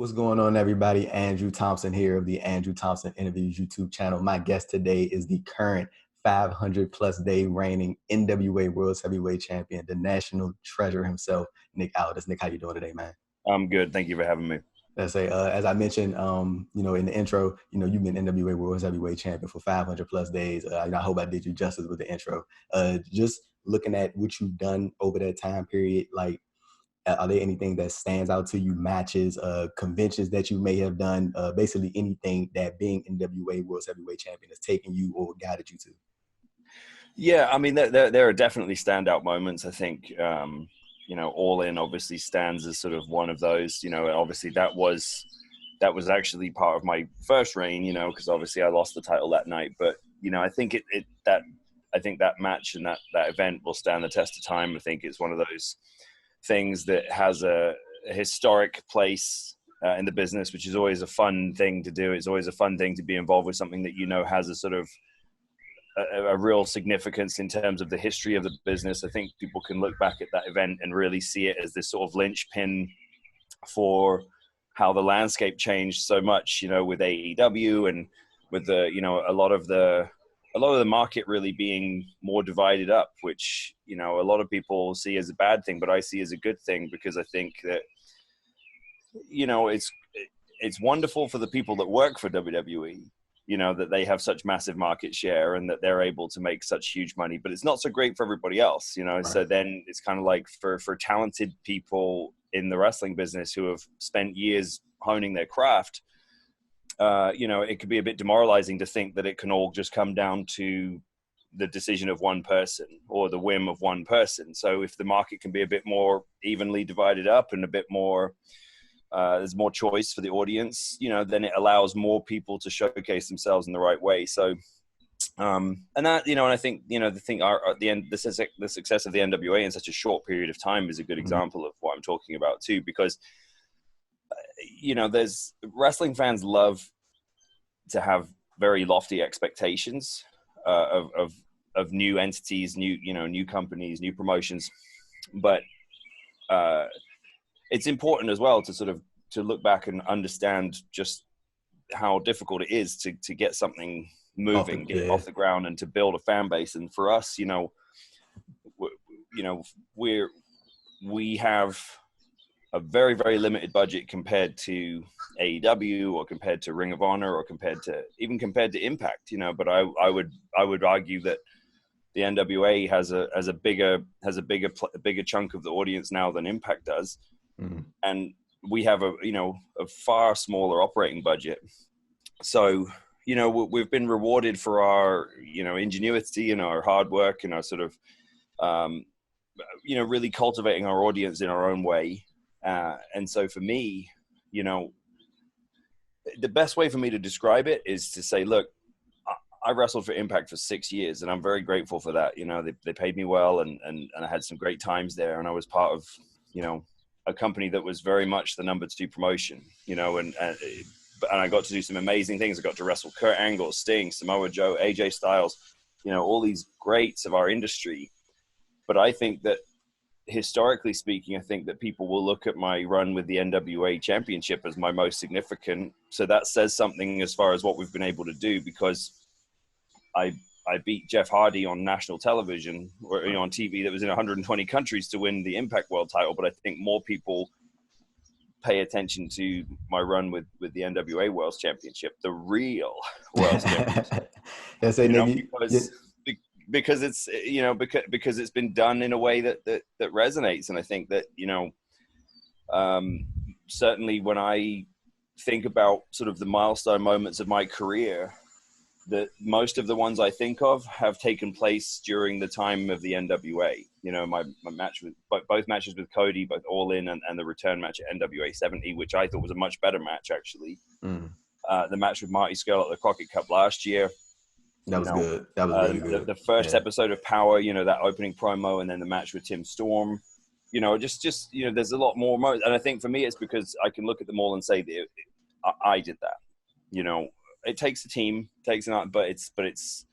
What's going on, everybody? Andrew Thompson here of the Andrew Thompson Interviews YouTube channel. My guest today is the current 500 plus day reigning NWA World Heavyweight Champion, the national treasure himself, Nick Aldis. Nick, how you doing today, man? I'm good. Thank you for having me. Let's say, as I mentioned, in the intro, you've been NWA World Heavyweight Champion for 500 plus days. I hope I did you justice with the intro. Just looking at what you've done over that time period, like, are there anything that stands out to you, matches, conventions that you may have done, basically anything that being NWA World Heavyweight Champion has taken you or guided you to? Yeah, I mean, there are definitely standout moments. I think, All In obviously stands as sort of one of those. Obviously that was actually part of my first reign. Because obviously I lost the title that night. But I think that match and that event will stand the test of time. I think it's one of those things that has a historic place in the business, which is always a fun thing to do. It's always a fun thing to be involved with something that has a sort of a real significance in terms of the history of the business. I think people can look back at that event and really see it as this sort of linchpin for how the landscape changed so much, with AEW and with a lot of the market really being more divided up, which, a lot of people see as a bad thing, but I see as a good thing, because I think that, it's wonderful for the people that work for WWE, that they have such massive market share and that they're able to make such huge money, but it's not so great for everybody else, Right. So then it's kind of like for talented people in the wrestling business who have spent years honing their craft, it could be a bit demoralizing to think that it can all just come down to the decision of one person or the whim of one person. So if the market can be a bit more evenly divided up and a bit more, there's more choice for the audience, then it allows more people to showcase themselves in the right way. So, and that, and I think, the success of the NWA in such a short period of time is a good example of what I'm talking about too, because there's wrestling fans love to have very lofty expectations of new entities, new companies, new promotions, but it's important as well to look back and understand just how difficult it is to get something moving, get it off the ground, and to build a fan base. And for us, we have a very, very limited budget compared to AEW or compared to Ring of Honor or compared to Impact, but I would argue that the NWA has a bigger chunk of the audience now than Impact does. Mm-hmm. And we have a far smaller operating budget. So, we've been rewarded for our, ingenuity and our hard work and our sort of, really cultivating our audience in our own way. And so for me, the best way for me to describe it is to say, look, I wrestled for Impact for 6 years, and I'm very grateful for that. They paid me well, and I had some great times there, and I was part of, a company that was very much the number 2 promotion, and I got to do some amazing things. I got to wrestle Kurt Angle, Sting, Samoa Joe, AJ Styles, all these greats of our industry. But I think that, historically speaking, I think that people will look at my run with the NWA Championship as my most significant. So that says something as far as what we've been able to do, because I beat Jeff Hardy on national television or on TV that was in 120 countries to win the Impact World title. But I think more people pay attention to my run with the NWA World Championship, the real World Championship. Because it's because it's been done in a way that resonates. And I think that certainly when I think about sort of the milestone moments of my career, that most of the ones I think of have taken place during the time of the NWA. My match with both matches with Cody, both All In and the return match at NWA 70, which I thought was a much better match actually. The match with Marty Scurll at the Crockett Cup last year. That was good. That was really good. The first episode of Power, that opening promo, and then the match with Tim Storm. Just there's a lot more. And I think for me, it's because I can look at them all and say that I did that. It takes a team, but it's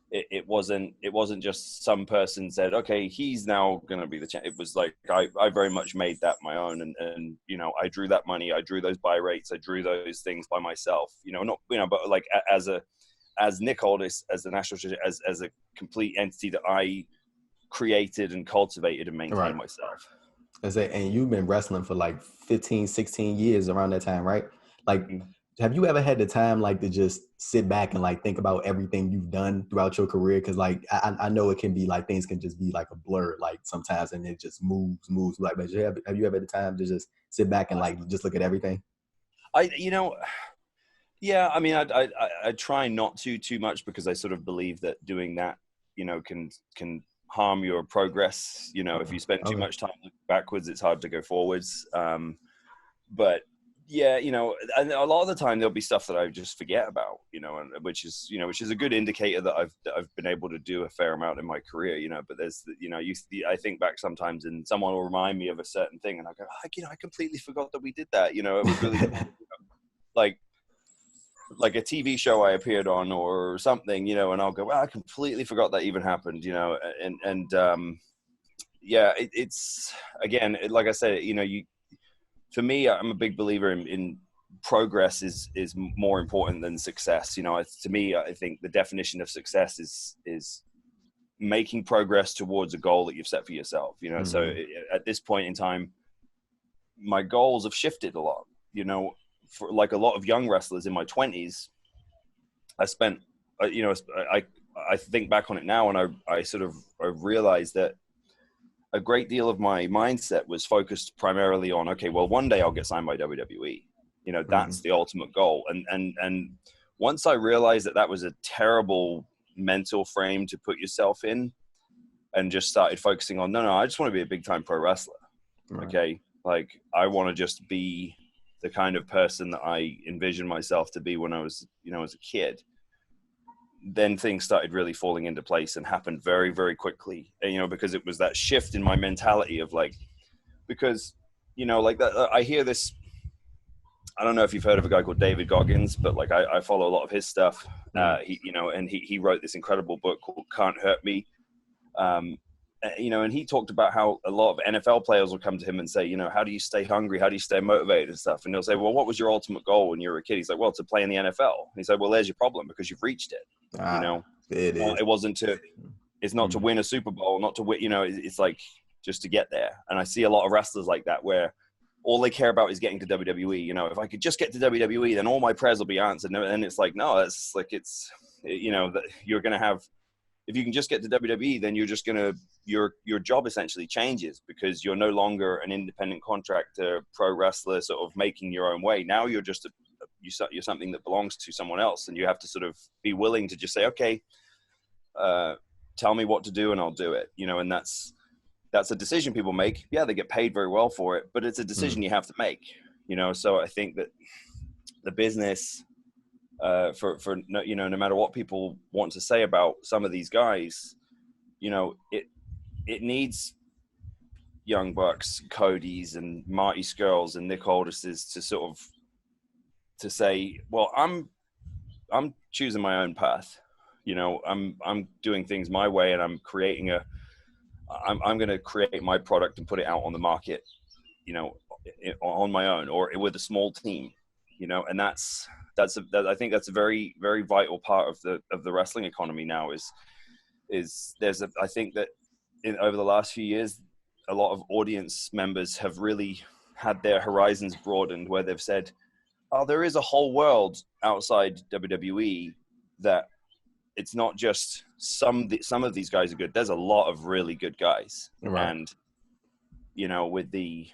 it wasn't just some person said, okay, he's now going to be the champ. It was like I very much made that my own, and you know, I drew that money, I drew those buy rates, I drew those things by myself, you know, not, you know, but like as Nick Aldis, as the national, as a complete entity that I created and cultivated and maintained Right. myself. I say, and you've been wrestling for like 15, 16 years around that time, right? Like, have you ever had the time like to just sit back and like think about everything you've done throughout your career? Because like I know it can be like things can just be like a blur like sometimes, and it just moves like. But have you ever had the time to just sit back and like just look at everything? You know, yeah, I mean, I try not to too much, because I sort of believe that doing that, you know, can harm your progress. You know, if you spend too Okay. much time looking backwards, it's hard to go forwards. But yeah, you know, and a lot of the time there'll be stuff that I just forget about, you know, and which is, you know, which is a good indicator that I've been able to do a fair amount in my career, you know. But there's, you know, I think back sometimes and someone will remind me of a certain thing, and I go, you know, I completely forgot that we did that. You know, it was really cool. like like a TV show I appeared on or something, you know, and I'll go, well, I completely forgot that even happened, you know, and yeah, it's again, like I said, you know, for me, I'm a big believer in progress is more important than success. You know, to me, I think the definition of success is making progress towards a goal that you've set for yourself. You know, so at this point in time, my goals have shifted a lot. You know, for like a lot of young wrestlers in my 20s, I spent, you know, I think back on it now, and I sort of I realized that a great deal of my mindset was focused primarily on, okay, well, one day I'll get signed by WWE. You know, that's the ultimate goal. And once I realized that that was a terrible mental frame to put yourself in, and just started focusing on, no, I just want to be a big time pro wrestler. Right. Okay. Like, I want to just be the kind of person that I envisioned myself to be when I was, you know, as a kid. Then things started really falling into place and happened very, very quickly. And, you know, because it was that shift in my mentality of like, because, you know, like that, I hear this, I don't know if you've heard of a guy called David Goggins, but like I follow a lot of his stuff. He, you know, and he wrote this incredible book called Can't Hurt Me. You know, and he talked about how a lot of NFL players will come to him and say, you know, how do you stay hungry? How do you stay motivated and stuff? And he'll say, well, what was your ultimate goal when you were a kid? He's like, well, to play in the NFL. And he said, well, there's your problem, because you've reached it. You know, it wasn't to, it's not to win a Super Bowl, not to win, you know, it's like just to get there. And I see a lot of wrestlers like that, where all they care about is getting to WWE. You know, if I could just get to WWE, then all my prayers will be answered. And it's like, no, it's like, it's, you know, that you're going to have, if you can just get to WWE, then you're just going to, your job essentially changes, because you're no longer an independent contractor, pro wrestler, sort of making your own way. Now you're just you're something that belongs to someone else, and you have to sort of be willing to just say, okay, tell me what to do and I'll do it, you know. And that's a decision people make. Yeah, they get paid very well for it, but it's a decision you have to make, you know. So I think that the business, for you know, no matter what people want to say about some of these guys, you know, it needs Young Bucks, Cody's, and Marty Scurlls and Nick Aldis's to sort of to say, well, I'm choosing my own path. You know, I'm doing things my way, and I'm creating I'm going to create my product and put it out on the market, you know, on my own or with a small team, you know. And I think that's a very, very vital part of the wrestling economy now. I think that over the last few years, a lot of audience members have really had their horizons broadened, where they've said, oh, there is a whole world outside WWE, that it's not just some of these guys are good. There's a lot of really good guys. Right. And, you know, with the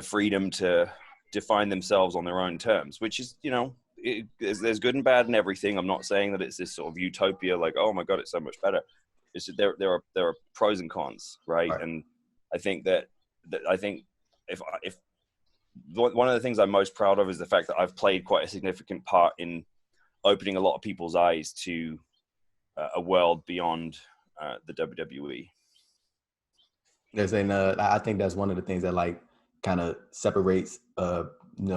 freedom to define themselves on their own terms, which is, you know, there's good and bad in everything. I'm not saying that it's this sort of utopia, like, oh my God, it's so much better. It's just, there are pros and cons, right? And I think that I think if one of the things I'm most proud of is the fact that I've played quite a significant part in opening a lot of people's eyes to a world beyond the WWE. Yes, and I think that's one of the things that like kind of separates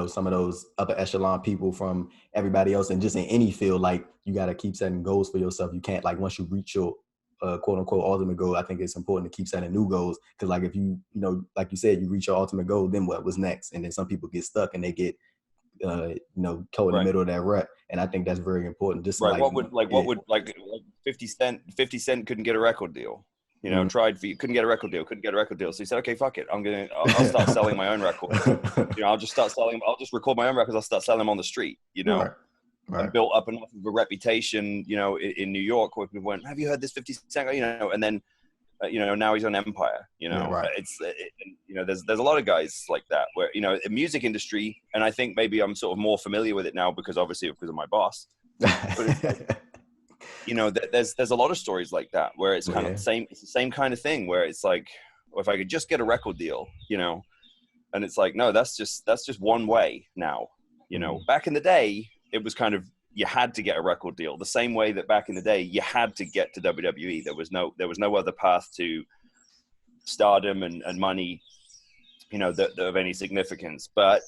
some of those upper echelon people from everybody else, and just in any field, like you got to keep setting goals for yourself. You can't, like, once you reach your quote unquote ultimate goal, I think it's important to keep setting new goals, because like if like you said, you reach your ultimate goal, then what was next? And then some people get stuck and they get caught in the middle of that rut, and I think that's very important. Just right. What would 50 Cent couldn't get a record deal. Couldn't get a record deal. So he said, okay, fuck it. I'll start selling my own records. I'll just record my own records. I'll start selling them on the street, Right. And built up enough of a reputation, in New York, where people went, have you heard this 50 Cent? And then, now he's on Empire, Right. There's a lot of guys like that where, the music industry, and I think maybe I'm sort of more familiar with it now because of my boss, but there's a lot of stories like that where it's kind of the same kind of thing where it's like, well, if I could just get a record deal, and it's like, no, that's just one way now, back in the day, it was kind of, you had to get a record deal the same way that back in the day you had to get to WWE. There was no other path to stardom and money, that of any significance. But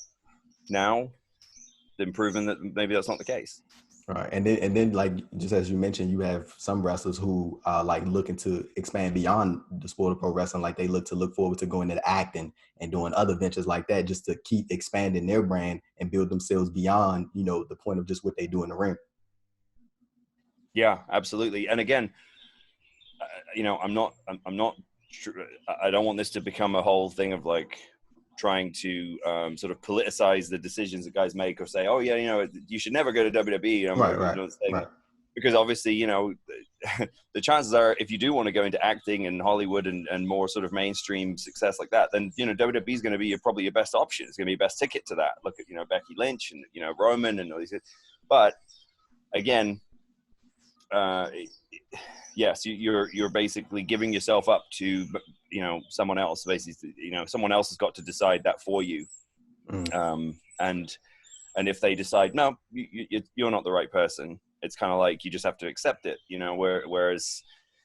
now they've proven that maybe that's not the case. Right. And then like, just as you mentioned, you have some wrestlers who are like looking to expand beyond the sport of pro wrestling. Like they look forward to going into acting and doing other ventures like that, just to keep expanding their brand and build themselves beyond, the point of just what they do in the ring. Yeah, absolutely. And again, I don't want this to become a whole thing of like trying to sort of politicize the decisions that guys make, or say, oh yeah, you should never go to WWE. Right. Because obviously, the chances are, if you do want to go into acting and Hollywood and more sort of mainstream success like that, then WWE is going to be probably your best option. It's going to be your best ticket to that. Look at Becky Lynch and Roman and all these. But again, yes, you're basically giving yourself up to someone else. Basically, someone else has got to decide that for you. And if they decide no, you're not the right person, it's kind of like you just have to accept it. Whereas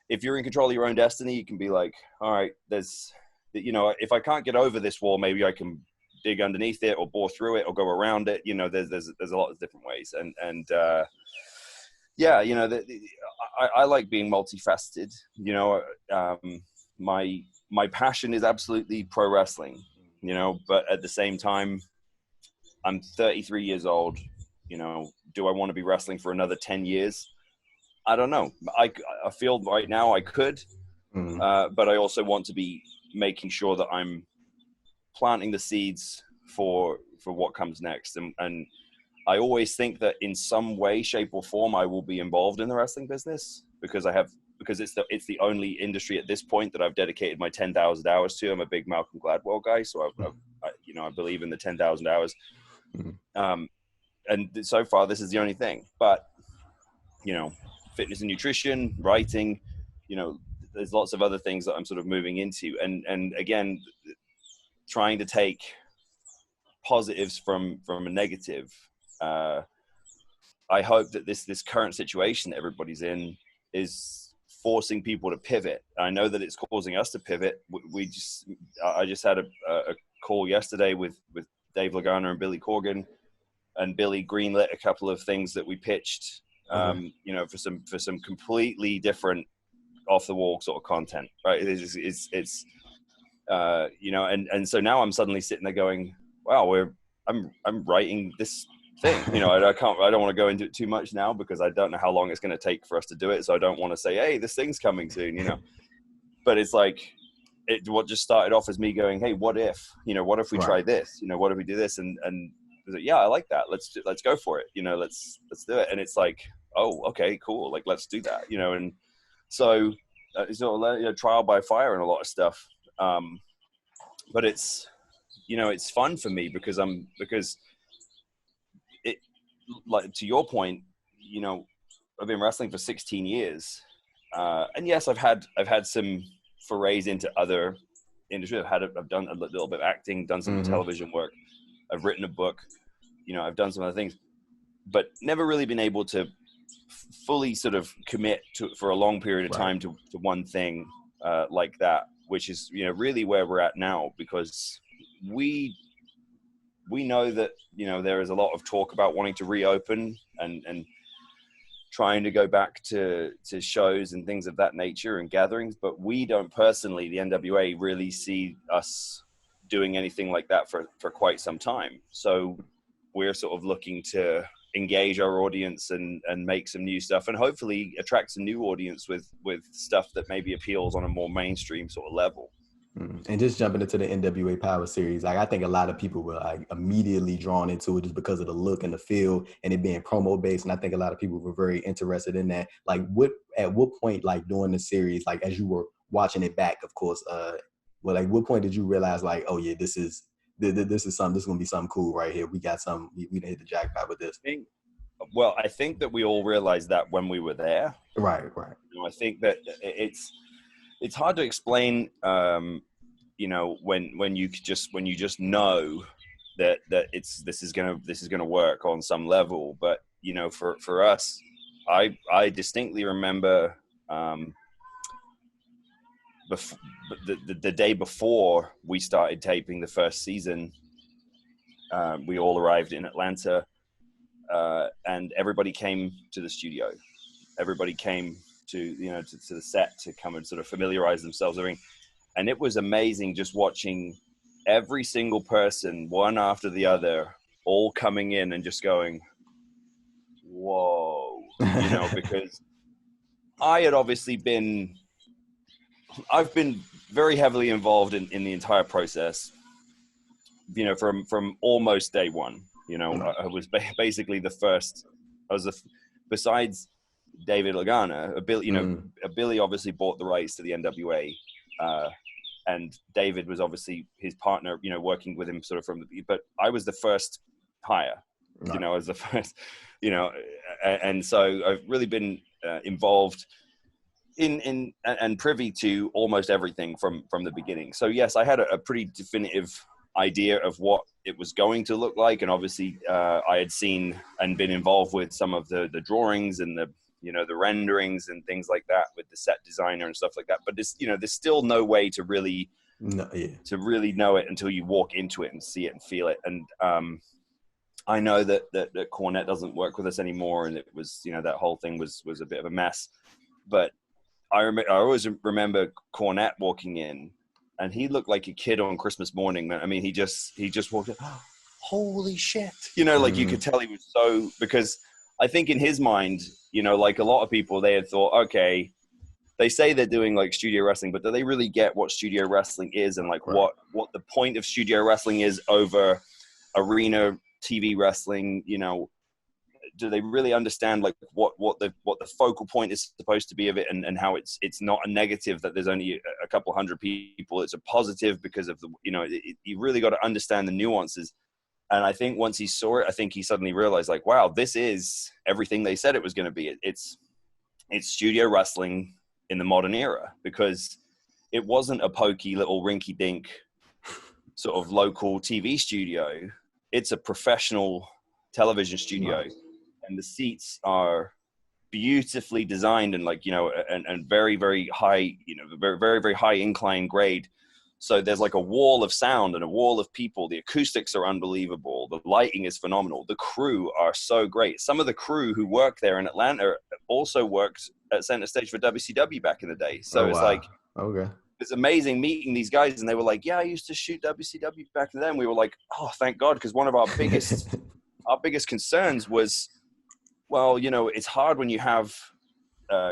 if you're in control of your own destiny, you can be like, all right, there's if I can't get over this wall, maybe I can dig underneath it or bore through it or go around it. There's a lot of different ways, and yeah, I like being multifaceted. My passion is absolutely pro wrestling, but at the same time, I'm 33 years old. Do I want to be wrestling for another 10 years? I don't know. I feel right now I could, but I also want to be making sure that I'm planting the seeds for what comes next. And I always think that in some way, shape, or form, I will be involved in the wrestling business because it's the only industry at this point that I've dedicated my 10,000 hours to. I'm a big Malcolm Gladwell guy, so I believe in the 10,000 hours. And so far, this is the only thing. But fitness and nutrition, writing, there's lots of other things that I'm sort of moving into, and again, trying to take positives from a negative. I hope that this current situation that everybody's in is forcing people to pivot. I know that it's causing us to pivot. I just had a call yesterday with Dave Lagana and Billy Corgan, and Billy greenlit a couple of things that we pitched, for some completely different off the wall sort of content, right? It's and so now I'm suddenly sitting there going, wow, I'm writing this thing. I don't want to go into it too much now because I don't know how long it's going to take for us to do it. So I don't want to say, hey, this thing's coming soon, but it's like, what just started off as me going, hey, what if we try this, what if we do this? And like, yeah, I like that. Let's go for it. Let's do it. And it's like, oh, okay, cool. Like, let's do that, and so it's trial by fire and a lot of stuff. But it's, it's fun for me because it, like, to your point, I've been wrestling for 16 years. And yes, I've had some forays into other industries. I've done a little bit of acting, done some television work. I've written a book, I've done some other things, but never really been able to fully sort of commit for a long period of time to one thing like that, which is, really where we're at now, because we know that, you know, there is a lot of talk about wanting to reopen and trying to go back to shows and things of that nature and gatherings, but we don't personally, the NWA, really see us doing anything like that for quite some time. So we're sort of looking to engage our audience and make some new stuff, and hopefully attract a new audience with stuff that maybe appeals on a more mainstream sort of level. And just jumping into the NWA Power Series, like I think a lot of people were like immediately drawn into it just because of the look and the feel and it being promo based. And I think a lot of people were very interested in that. Like at what point, like during the series, like as you were watching it back, of course, well, like what point did you realize like, oh yeah, this is something, this is gonna be something cool right here. We got something, we hit the jackpot with this. I think that we all realized that when we were there. Right. You know, I think that it's hard to explain, you know, when you just know that this is gonna work on some level. But you know, for us, I distinctly remember the day before we started taping the first season, we all arrived in Atlanta, and everybody came to the studio. Everybody came to the set to come and sort of familiarize themselves with everything. And it was amazing just watching every single person, one after the other, all coming in and just going, whoa, you know, because I've been very heavily involved in the entire process, you know, from almost day one. You know, I was basically the first, besides David Lagana, Billy obviously bought the rights to the NWA, and David was obviously his partner, you know, working with him sort of but I was the first hire, you know, as the first, you know, and so I've really been involved in and privy to almost everything from the beginning. So yes, I had a pretty definitive idea of what it was going to look like, and obviously I had seen and been involved with some of the drawings and the renderings and things like that with the set designer and stuff like that. But there's still no way to really know it until you walk into it and see it and feel it. And I know that Cornette doesn't work with us anymore, and it was, you know, that whole thing was a bit of a mess. But I always remember Cornette walking in, and he looked like a kid on Christmas morning, man. I mean, he just walked in, oh, holy shit, you know, like you could tell he was so, because I think in his mind, you know, like a lot of people, they had thought, okay, they say they're doing like studio wrestling, but do they really get what studio wrestling is and like what the point of studio wrestling is over arena TV wrestling? You know, do they really understand like what the focal point is supposed to be of it, and how it's not a negative that there's only a couple hundred people, it's a positive because of the, you know, you really got to understand the nuances. And I think once he saw it, I think he suddenly realized, like, wow, this is everything they said it was going to be. It's studio wrestling in the modern era, because it wasn't a pokey little rinky-dink sort of local TV studio. It's a professional television studio, and the seats are beautifully designed and, like, you know, and very, very high, you know, very, very, very high incline grade. So there's like a wall of sound and a wall of people. The acoustics are unbelievable. The lighting is phenomenal. The crew are so great. Some of the crew who work there in Atlanta also worked at Center Stage for WCW back in the day. So like, okay, it's amazing meeting these guys. And they were like, yeah, I used to shoot WCW back then. We were like, oh, thank God. Because one of our biggest, concerns was, well, you know, it's hard when you have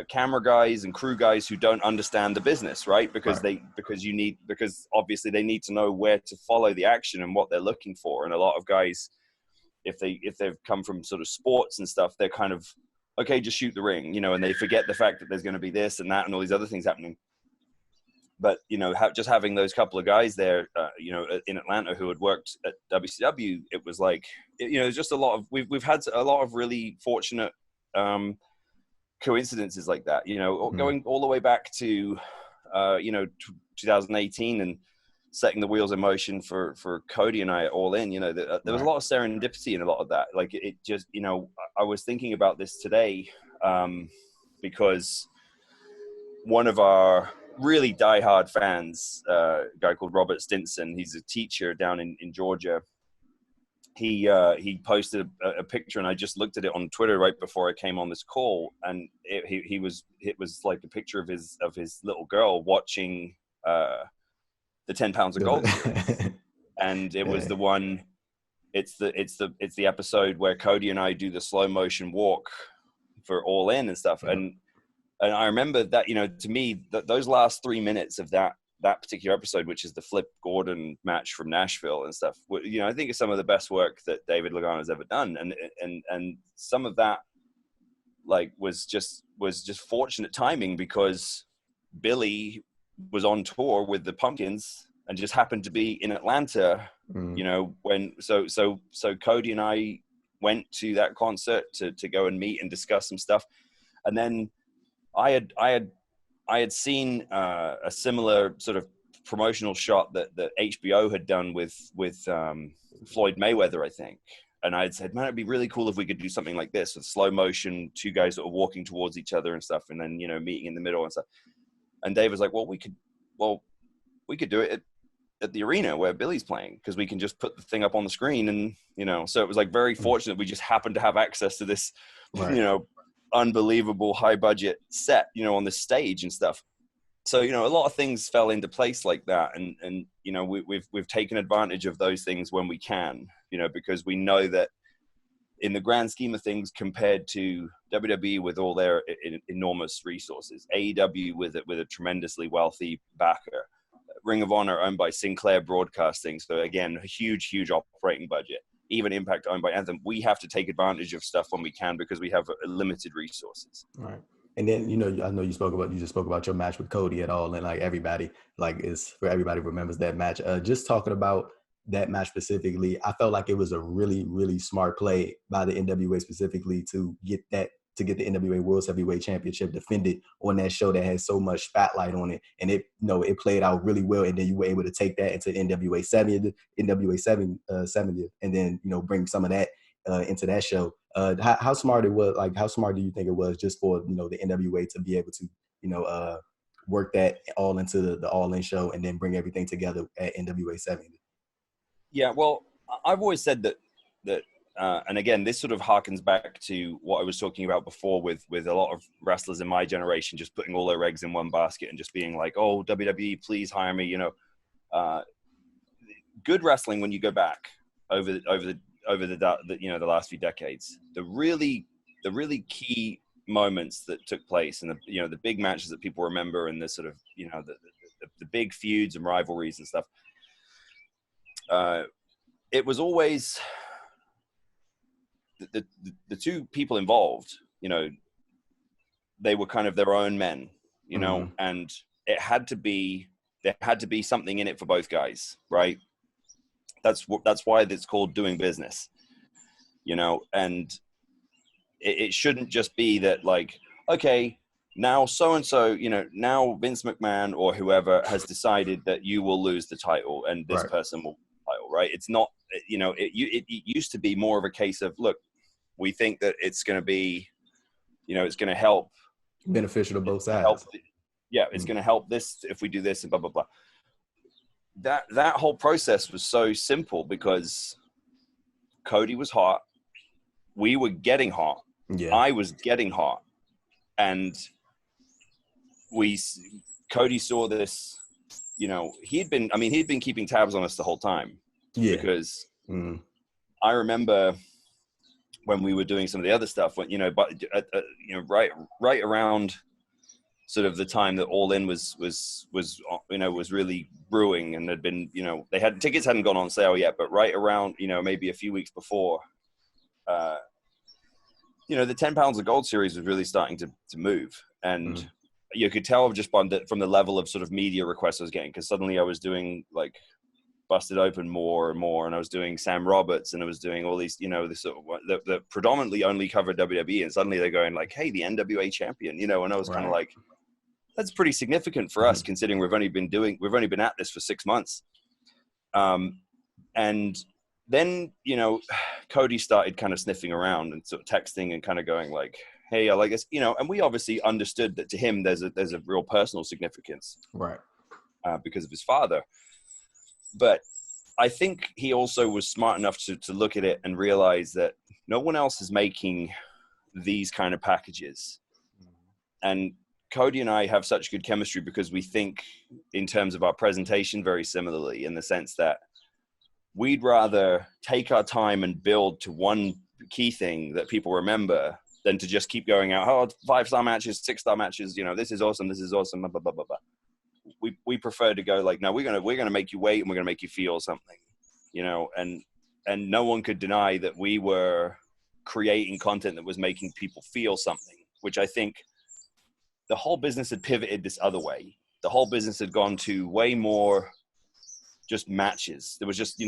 camera guys and crew guys who don't understand the business, right? Because obviously they need to know where to follow the action and what they're looking for. And a lot of guys, if they've come from sort of sports and stuff, they're kind of, okay, just shoot the ring, you know, and they forget the fact that there's going to be this and that and all these other things happening. But, you know, just having those couple of guys there, you know, in Atlanta who had worked at WCW, it was like, you know, just a lot of, we've had a lot of really fortunate coincidences like that, you know, going all the way back to, you know, 2018 and setting the wheels in motion for Cody and I at All In. You know, there was a lot of serendipity in a lot of that. Like it just, you know, I was thinking about this today because one of our really diehard fans, a guy called Robert Stinson, he's a teacher down in Georgia. he posted a picture, and I just looked at it on Twitter right before I came on this call, and it was like a picture of his little girl watching the 10 Pounds of Gold series. And it was the one, it's the episode where Cody and I do the slow motion walk for All In and stuff. And I remember that, you know, to me, those last 3 minutes of that particular episode, which is the Flip Gordon match from Nashville and stuff, you know, I think it's some of the best work that David Lagana has ever done. And some of that, like, was just fortunate timing, because Billy was on tour with the Pumpkins and just happened to be in Atlanta, you know, when, so Cody and I went to that concert to go and meet and discuss some stuff. And then I had seen a similar sort of promotional shot that HBO had done with Floyd Mayweather, I think. And I had said, man, it'd be really cool if we could do something like this with slow motion, two guys that are walking towards each other and stuff, and then, you know, meeting in the middle and stuff. And Dave was like, well, we could do it at the arena where Billy's playing, because we can just put the thing up on the screen. And, you know, so it was like very fortunate we just happened to have access to this, you know, unbelievable high budget set, you know, on the stage and stuff. So, you know, a lot of things fell into place like that. And you know, we've taken advantage of those things when we can, you know, because we know that in the grand scheme of things, compared to WWE with all their enormous resources, AEW with a tremendously wealthy backer, Ring of Honor owned by Sinclair Broadcasting, so again, a huge operating budget, even Impact owned by Anthem, we have to take advantage of stuff when we can, because we have limited resources. Right. And then, you know, I know you just spoke about your match with Cody at all, and like everybody, like, is for everybody remembers that match. Just talking about that match specifically, I felt like it was a really smart play by the NWA specifically to get the NWA World Heavyweight Championship defended on that show that had so much spotlight on it, and it, you know, it played out really well. And then you were able to take that into NWA 70th, and then, you know, bring some of that into that show. How smart it was? Like, how smart do you think it was just for, you know, the NWA to be able to, you know, work that all into the All In show and then bring everything together at NWA 70th? Yeah, well, I've always said that, and again, this sort of harkens back to what I was talking about before with a lot of wrestlers in my generation, just putting all their eggs in one basket and just being like, oh, WWE, please hire me. You know, good wrestling, when you go back over the you know, the last few decades, the really key moments that took place, and the, you know, the big matches that people remember, and the sort of, you know, the big feuds and rivalries and stuff. It was always the two people involved, you know, they were kind of their own men, you know, and there had to be something in it for both guys, right? That's why it's called doing business, you know, and it shouldn't just be that, like, okay, now so-and-so, you know, now Vince McMahon or whoever has decided that you will lose the title and this person will title, right? It's not, you know, it used to be more of a case of, look, we think that it's going to be, you know, it's going to help, beneficial to both sides. It's going to help this if we do this and blah blah blah. That whole process was so simple because Cody was hot, we were getting hot, I was getting hot, and Cody saw this. You know, he'd been keeping tabs on us the whole time. Yeah. Because I remember when we were doing some of the other stuff, when, you know, but you know, right around sort of the time that All In was you know, was really brewing, and had been, you know, tickets hadn't gone on sale yet, but right around, you know, maybe a few weeks before, you know, the 10 Pounds of Gold series was really starting to move, and you could tell just from the level of sort of media requests I was getting, because suddenly I was doing like Busted Open more and more, and I was doing Sam Roberts, and I was doing all these, you know, this sort of the predominantly only covered WWE, and suddenly they're going like, hey, the NWA champion, you know, and I was kind of like, that's pretty significant for us, considering we've only been at this for 6 months. And then, you know, Cody started kind of sniffing around and sort of texting and kind of going like, hey, I like this, you know, and we obviously understood that to him there's a real personal significance, right? Because of his father. But I think he also was smart enough to look at it and realize that no one else is making these kind of packages. And Cody and I have such good chemistry because we think in terms of our presentation very similarly, in the sense that we'd rather take our time and build to one key thing that people remember than to just keep going out, oh, 5-star matches, 6-star matches, this is awesome, blah, blah, blah, blah, blah. We prefer to go like, no, we're gonna make you wait, and we're gonna make you feel something, and no one could deny that we were creating content that was making people feel something, which I think the whole business had pivoted this other way. The whole business had gone to way more just matches. There was just,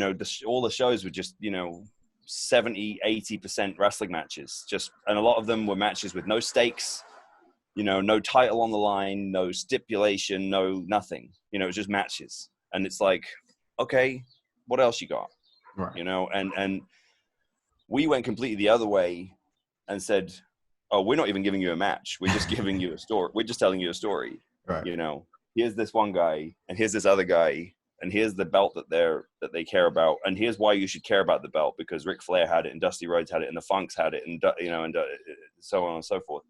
all the shows were just, 70-80% wrestling matches, and a lot of them were matches with no stakes, no title on the line, no stipulation, no nothing. It was just matches. And it's like, okay, what else you got? Right. And we went completely the other way and said, oh, we're not even giving you a match. We're just giving you a story. We're just telling you a story. Right. Here's this one guy, and here's this other guy, and here's the belt that they care about, and here's why you should care about the belt, because Ric Flair had it, and Dusty Rhodes had it, and the Funks had it, and and so on and so forth.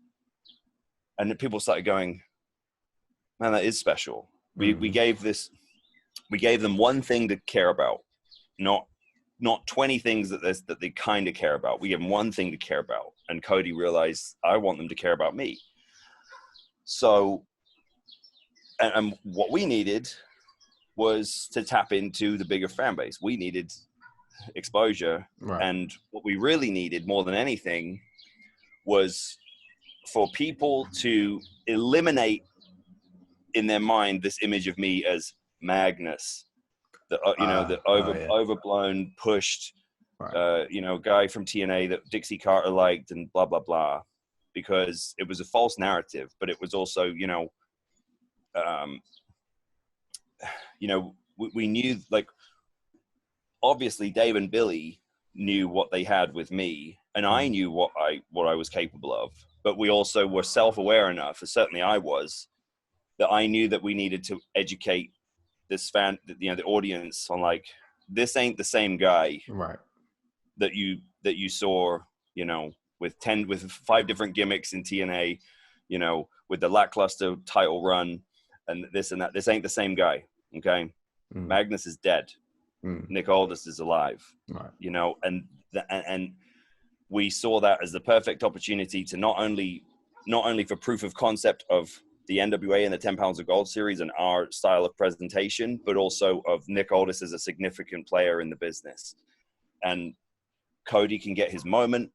And then people started going, man, that is special. Mm-hmm. We gave them one thing to care about, not 20 things that they kind of care about. We gave them one thing to care about. And Cody realized, I want them to care about me. So, and what we needed was to tap into the bigger fan base. We needed exposure. Right. And what we really needed more than anything was for people to eliminate in their mind this image of me as Magnus, the overblown, pushed, right. Guy from TNA that Dixie Carter liked, and blah blah blah, because it was a false narrative. But it was also, we knew, like, obviously Dave and Billy knew what they had with me, and I knew what I was capable of. But we also were self-aware enough, and certainly I was, that I knew that we needed to educate this fan, the audience, on, like, this ain't the same guy, right, that you saw, with 5 different gimmicks in TNA, with the lackluster title run and this and that. This ain't the same guy. Okay. Magnus is dead. Nick Aldis is alive, right. And we saw that as the perfect opportunity to not only for proof of concept of the NWA and the 10 Pounds of Gold series and our style of presentation, but also of Nick Aldis as a significant player in the business. And Cody can get his moment.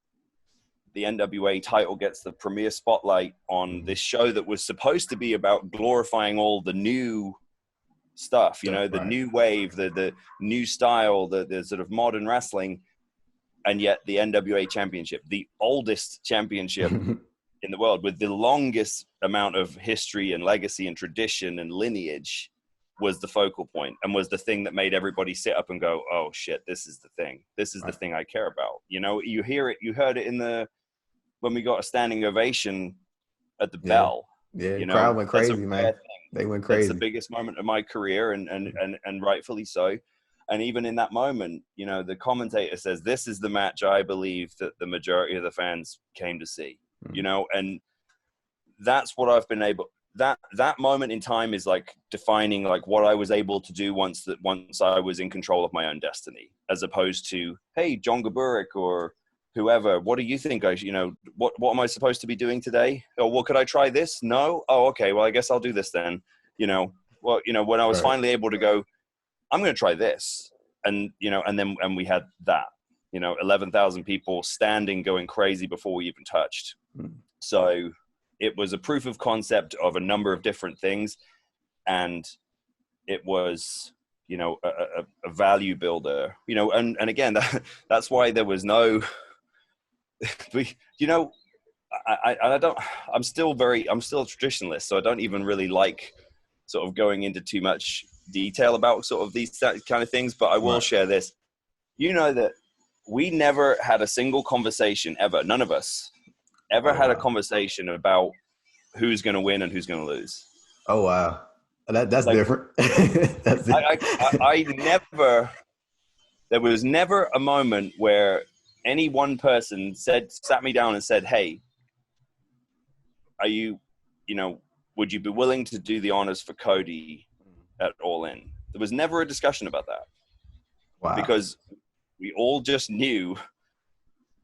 The NWA title gets the premier spotlight on this show that was supposed to be about glorifying all the new stuff, the right. new wave, the new style, the sort of modern wrestling. And yet the NWA championship, the oldest championship in the world, with the longest amount of history and legacy and tradition and lineage, was the focal point, and was the thing that made everybody sit up and go, oh shit, this is the thing. This is right. the thing I care about. You heard it when we got a standing ovation at the bell. Yeah, the crowd went crazy, man. They went crazy. That's the biggest moment of my career, and rightfully so. And even in that moment, the commentator says, this is the match I believe that the majority of the fans came to see, and that's what I've been able, that moment in time is like defining like what I was able to do once I was in control of my own destiny, as opposed to, hey, John Gaburik or whoever, what do you think what am I supposed to be doing today? Or well, could I try this? No? Oh, okay. Well, I guess I'll do this then. When I was right. finally able to go, I'm going to try this. And we had that, 11,000 people standing, going crazy before we even touched. So it was a proof of concept of a number of different things. And it was, a value builder, and again, that's why there was no, I'm still a traditionalist. So I don't even really like sort of going into too much detail about sort of these kind of things, but I will share this. That we never had a single conversation ever. None of us ever had a conversation about who's going to win and who's going to lose. Oh, wow. That's like, different. That's different. I never there was never a moment where any one person sat me down and said, hey, are you, would you be willing to do the honors for Cody at All In? There was never a discussion about that. Wow. Because we all just knew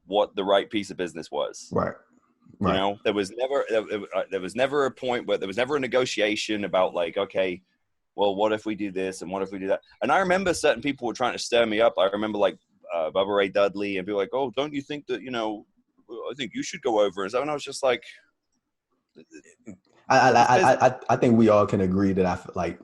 what the right piece of business was. Right. There was never a point where there was never a negotiation about like, okay, well, what if we do this and what if we do that? And I remember certain people were trying to stir me up. I remember like Bubba Ray Dudley and people like, oh, don't you think that, I think you should go over. And so, and I was just like, I think we all can agree that I feel like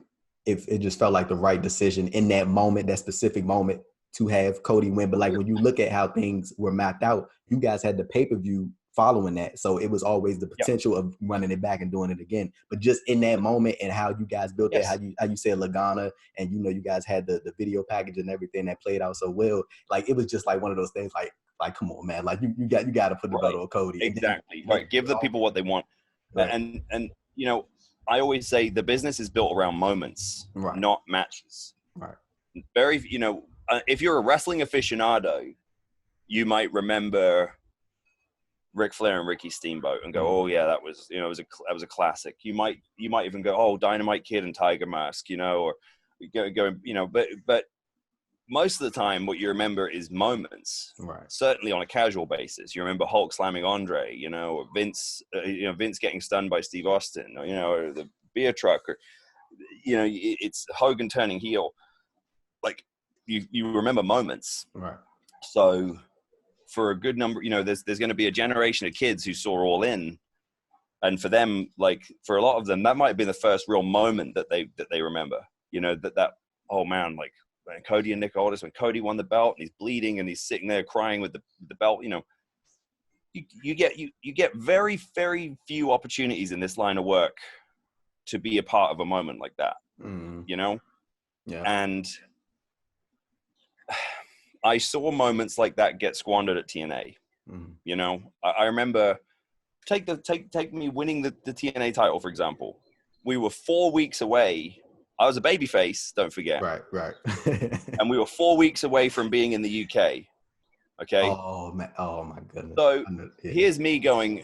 if it just felt like the right decision in that moment, that specific moment to have Cody win. But like when you look at how things were mapped out, you guys had the pay-per-view following that. So it was always the potential of running it back and doing it again. But just in that moment and how you guys built that, how you said Lagana and you guys had the video package and everything that played out so well. Like it was just like one of those things like come on, man. Like you got to put the belt on Cody. Exactly. Right. Give the people what they want. Right. And I always say the business is built around moments, not matches. Right. Very, if you're a wrestling aficionado, you might remember Ric Flair and Ricky Steamboat and go, oh yeah, that was, that was a classic. You might even go, oh, Dynamite Kid and Tiger Mask, or go, but most of the time what you remember is moments. Right. Certainly on a casual basis. You remember Hulk slamming Andre, or Vince, Vince getting stunned by Steve Austin, or the beer truck, or, it's Hogan turning heel. Like you remember moments. Right. So for a good number, there's going to be a generation of kids who saw All In. And for them, like for a lot of them, that might be the first real moment that they remember, that, oh man, like, when Cody and Nick Aldis, when Cody won the belt and he's bleeding and he's sitting there crying with the belt, you get very, very few opportunities in this line of work to be a part of a moment like that, Yeah. And I saw moments like that get squandered at TNA. I remember take me winning the TNA title, for example. We were 4 weeks away. I was a babyface, don't forget. Right. And we were 4 weeks away from being in the UK. Okay. Oh man. Oh my goodness. So here's me going,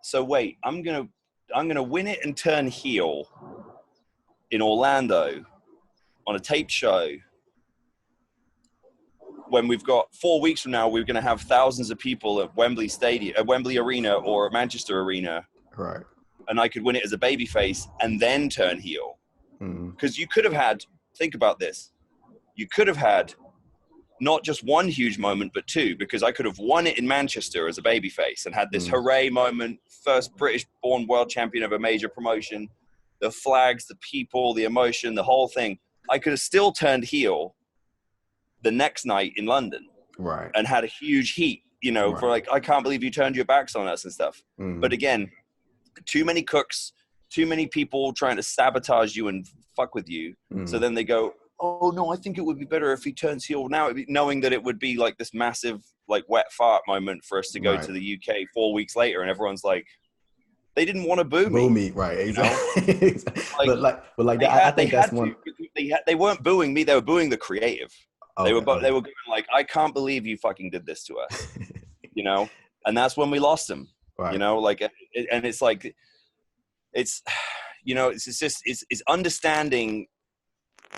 so wait, I'm gonna win it and turn heel in Orlando on a taped show when we've got 4 weeks from now, we're gonna have thousands of people at Wembley Stadium, at Wembley Arena or at Manchester Arena. Right. And I could win it as a babyface and then turn heel. Because you could have had, think about this, you could have had not just one huge moment, but two, because I could have won it in Manchester as a babyface and had this hooray moment, first British-born world champion of a major promotion, the flags, the people, the emotion, the whole thing. I could have still turned heel the next night in London. Right. And had a huge heat, for like, I can't believe you turned your backs on us and stuff. But again, too many cooks, too many people trying to sabotage you and fuck with you. So then they go, oh no, I think it would be better if he turns heel now, knowing that it would be like this massive, like wet fart moment for us to go to the UK 4 weeks later. And everyone's like, they didn't want to boo me. Right. Exactly. I think that's one. They weren't booing me. They were booing the creative. Okay. They were going like, I can't believe you fucking did this to us, and that's when we lost them, right. And it's like, it's understanding.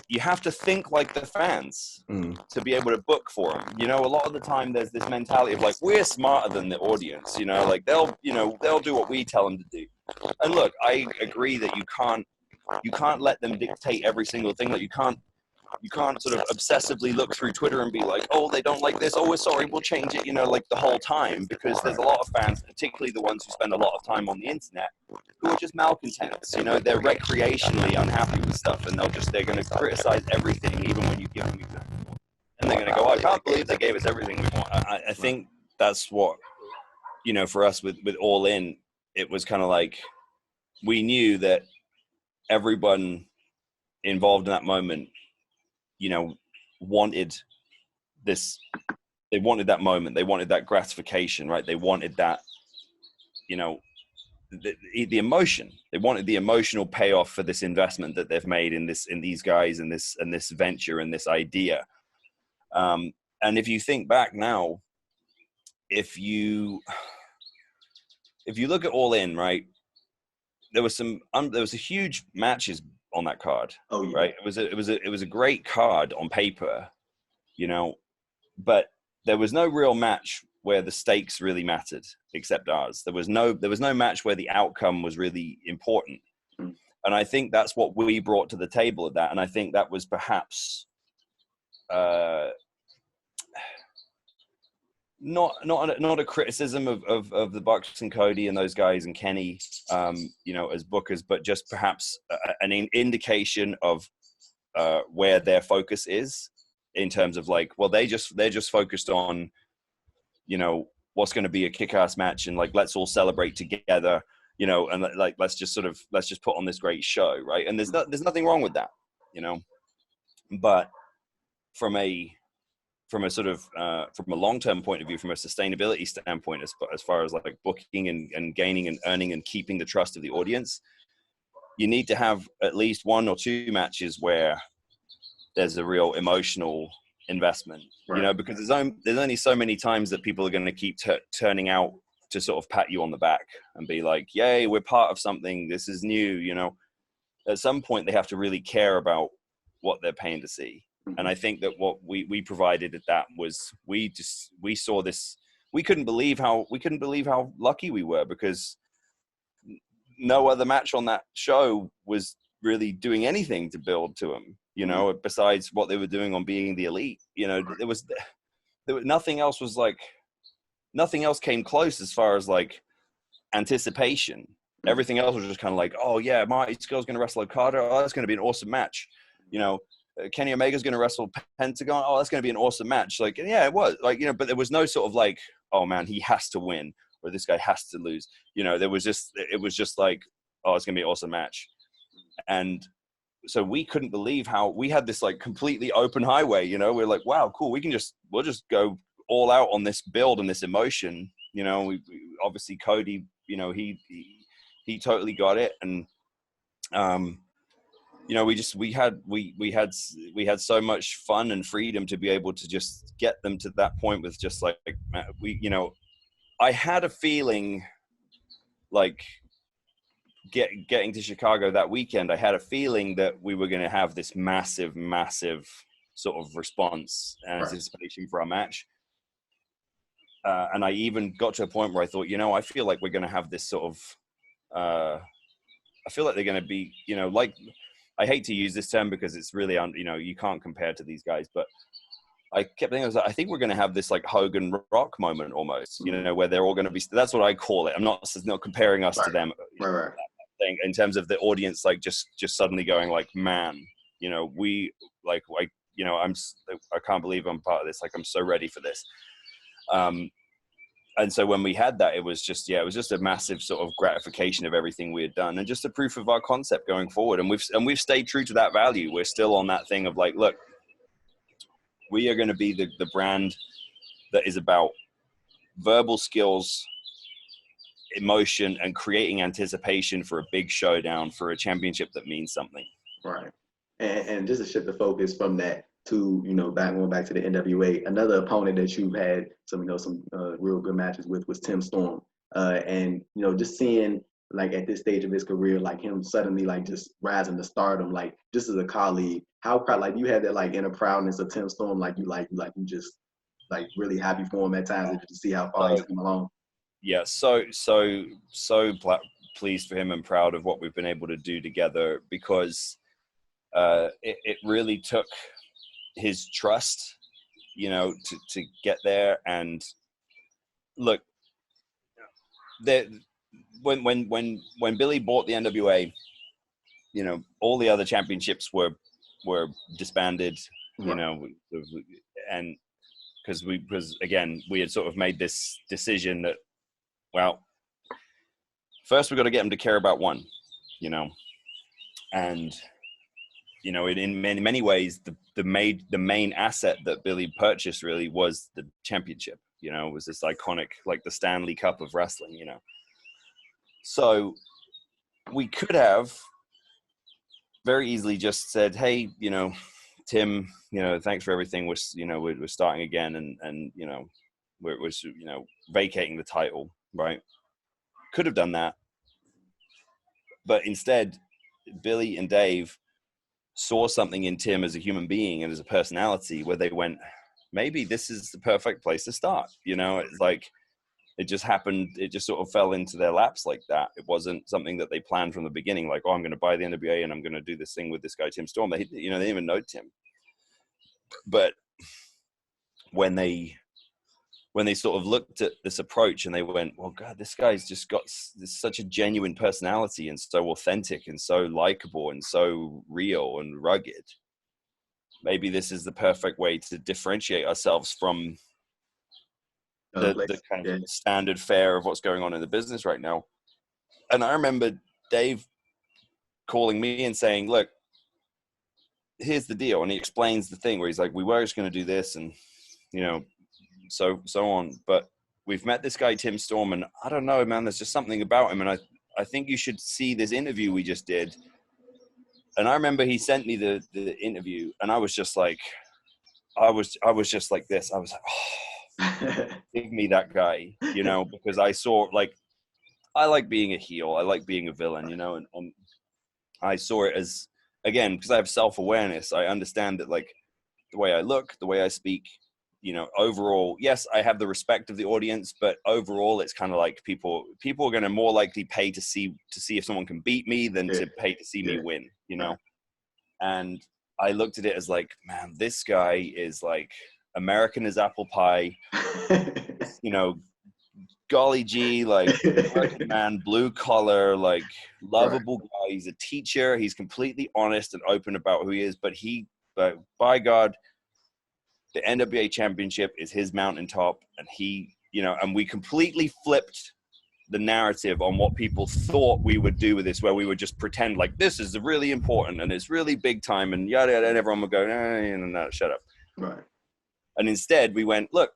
You have to think like the fans to be able to book for them. A lot of the time there's this mentality of like, we're smarter than the audience, like they'll do what we tell them to do. And look, I agree that you can't let them dictate every single thing. That you can't sort of obsessively look through Twitter and be like, oh, they don't like this. Oh, we're sorry, we'll change it, like the whole time, because there's a lot of fans, particularly the ones who spend a lot of time on the internet, who are just malcontents. They're recreationally unhappy with stuff, and they're going to criticize everything, even when you give them good. And they're going to go, I can't believe they gave us everything we want. I think that's what, for us with All In, it was kind of like, we knew that everyone involved in that moment, wanted this, they wanted that moment, they wanted that gratification, right? They wanted that, the emotion. They wanted the emotional payoff for this investment that they've made in these guys and this venture and this idea. And if you think back now, if you look at All In, right, there was a huge matches on that card. Oh yeah. Right. It was a great card on paper, you know, but there was no real match where the stakes really mattered except ours. There was no match where the outcome was really important. Mm. And I think that's what we brought to the table at that. And I think that was perhaps not a criticism of the Bucks and Cody and those guys and Kenny, you know, as bookers, but just perhaps an indication of where their focus is in terms of like, well, they're just focused on, you know, what's going to be a kick-ass match and like, let's all celebrate together, you know, and like, let's just put on this great show. Right. And there's nothing wrong with that, you know, but from a sort of from a long-term point of view, from a sustainability standpoint, as far as like booking and gaining and earning and keeping the trust of the audience, you need to have at least 1 or 2 matches where there's a real emotional investment, right. You know, because there's only so many times that people are going to keep turning out to sort of pat you on the back and be like, yay, we're part of something, this is new, you know. At some point they have to really care about what they're paying to see. And I think that what we provided at that was we saw this. We couldn't believe how lucky we were, because no other match on that show was really doing anything to build to them, you know, besides what they were doing on Being the Elite. You know, there was nothing else came close as far as like anticipation. Everything else was just kind of like, oh yeah, Marty Scurll's going to wrestle Okada. Oh, that's going to be an awesome match, you know. Kenny Omega's going to wrestle Pentagon. Oh, that's going to be an awesome match. Like, yeah, it was like, you know, but there was no sort of like, oh man, he has to win or this guy has to lose. You know, it was just like, oh, it's going to be an awesome match. And so we couldn't believe how we had this like completely open highway, you know. We're like, wow, cool. We'll just go all out on this build and this emotion. You know, we obviously Cody, you know, he totally got it. And, you know, we had so much fun and freedom to be able to just get them to that point with just like, you know, I had a feeling like getting to Chicago that weekend, I had a feeling that we were going to have this massive sort of response and anticipation for our match. And I even got to a point where I thought, you know, I feel like we're going to have this sort of, I feel like they're going to be, you know, like, I hate to use this term because it's really, you know, you can't compare to these guys, but I kept thinking, I think we're going to have this like Hogan Rock moment almost, you know, where they're all going to be, that's what I call it. I'm not comparing us to them in terms of the audience, like just suddenly going like, man, you know, we like, you know, I can't believe I'm part of this. Like, I'm so ready for this. And so when we had that, it was just a massive sort of gratification of everything we had done, and just a proof of our concept going forward. And we've stayed true to that value. We're still on that thing of like, look, we are going to be the brand that is about verbal skills, emotion, and creating anticipation for a big showdown, for a championship that means something. Right. And just to shift the focus from that to, you know, going back to the NWA, another opponent that you've had some real good matches with was Tim Storm. And, you know, just seeing like at this stage of his career, like him suddenly like just rising to stardom, like just as a colleague, how proud, like you had that like inner proudness of Tim Storm, like you just like really happy for him at times to see how far he's come along. Yeah, so pleased for him and proud of what we've been able to do together, because it really took his trust, you know, to get there. And look, when Billy bought the NWA, you know, all the other championships were disbanded, you know, and because again, we had sort of made this decision that, well, first we've got to get them to care about one, you know, and you know, in many ways, the main asset that Billy purchased really was the championship. You know, it was this iconic, like the Stanley Cup of wrestling. You know, so we could have very easily just said, "Hey, you know, Tim, thanks for everything. We're starting again, and we're vacating the title, right? Could have done that, but instead, Billy and Dave saw something in Tim as a human being and as a personality where they went, maybe this is the perfect place to start. It's like, it just happened. It just sort of fell into their laps like that. It wasn't something that they planned from the beginning. Like, oh, I'm going to buy the NWA and I'm going to do this thing with this guy, Tim Storm. They didn't even know Tim. But when they sort of looked at this approach and they went, well, God, this guy's just got such a genuine personality and so authentic and so likable and so real and rugged. Maybe this is the perfect way to differentiate ourselves from the kind of standard fare of what's going on in the business right now. And I remember Dave calling me and saying, look, here's the deal. And he explains the thing where he's like, we were just going to do this and, so on. But we've met this guy, Tim Storm, and I don't know, man, there's just something about him. And I think you should see this interview we just did. And I remember he sent me the interview and I was just like, I was just like this. I was like, oh, give me that guy, because I saw, like, I like being a heel. I like being a villain, and I saw it as, again, because I have self-awareness. I understand that, like, the way I look, the way I speak, overall, yes, I have the respect of the audience, but overall it's kind of like people are going to more likely pay to see if someone can beat me than to pay to see me win, And I looked at it as like, man, this guy is like American as apple pie, golly gee, like working man, blue collar, like lovable guy. He's a teacher. He's completely honest and open about who he is, but by God, the NWA championship is his mountaintop, and and we completely flipped the narrative on what people thought we would do with this, where we would just pretend like this is really important and it's really big time and yada yada, and everyone would go, no, shut up. Right. And instead we went, look,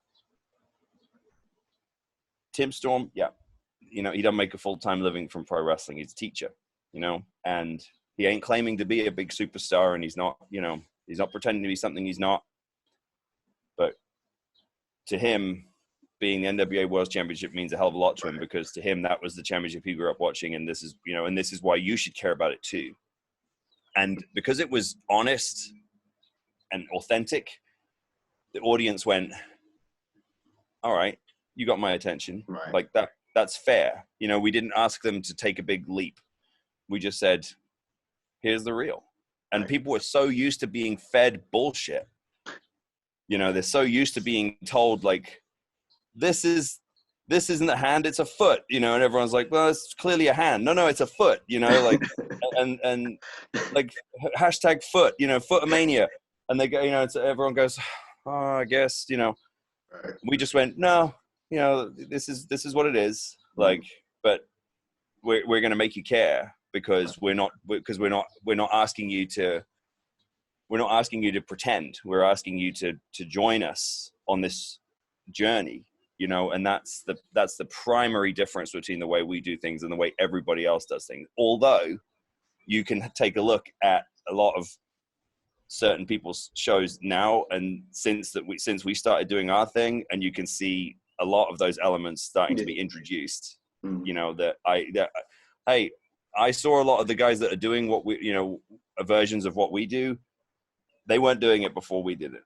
Tim Storm, he doesn't make a full-time living from pro wrestling. He's a teacher, and he ain't claiming to be a big superstar, and he's not pretending to be something he's not. But to him, being the NWA World Championship means a hell of a lot to him, because to him, that was the championship he grew up watching. And this is, and this is why you should care about it too. And because it was honest and authentic, the audience went, all right, you got my attention. Right. Like that's fair. We didn't ask them to take a big leap. We just said, here's the real. And people were so used to being fed bullshit. They're so used to being told, like, this isn't a hand, it's a foot, and everyone's like, well, it's clearly a hand. No, it's a foot, like, and like hashtag foot, footomania. And they go, everyone goes, oh, I guess, we just went, no, this is what it is. Like, but we're going to make you care, because we're not asking you to, pretend. We're asking you to join us on this journey, and that's the primary difference between the way we do things and the way everybody else does things. Although you can take a look at a lot of certain people's shows now, and since we started doing our thing, and you can see a lot of those elements starting to be introduced. I saw a lot of the guys that are doing what we, versions of what we do. They weren't doing it before we did it.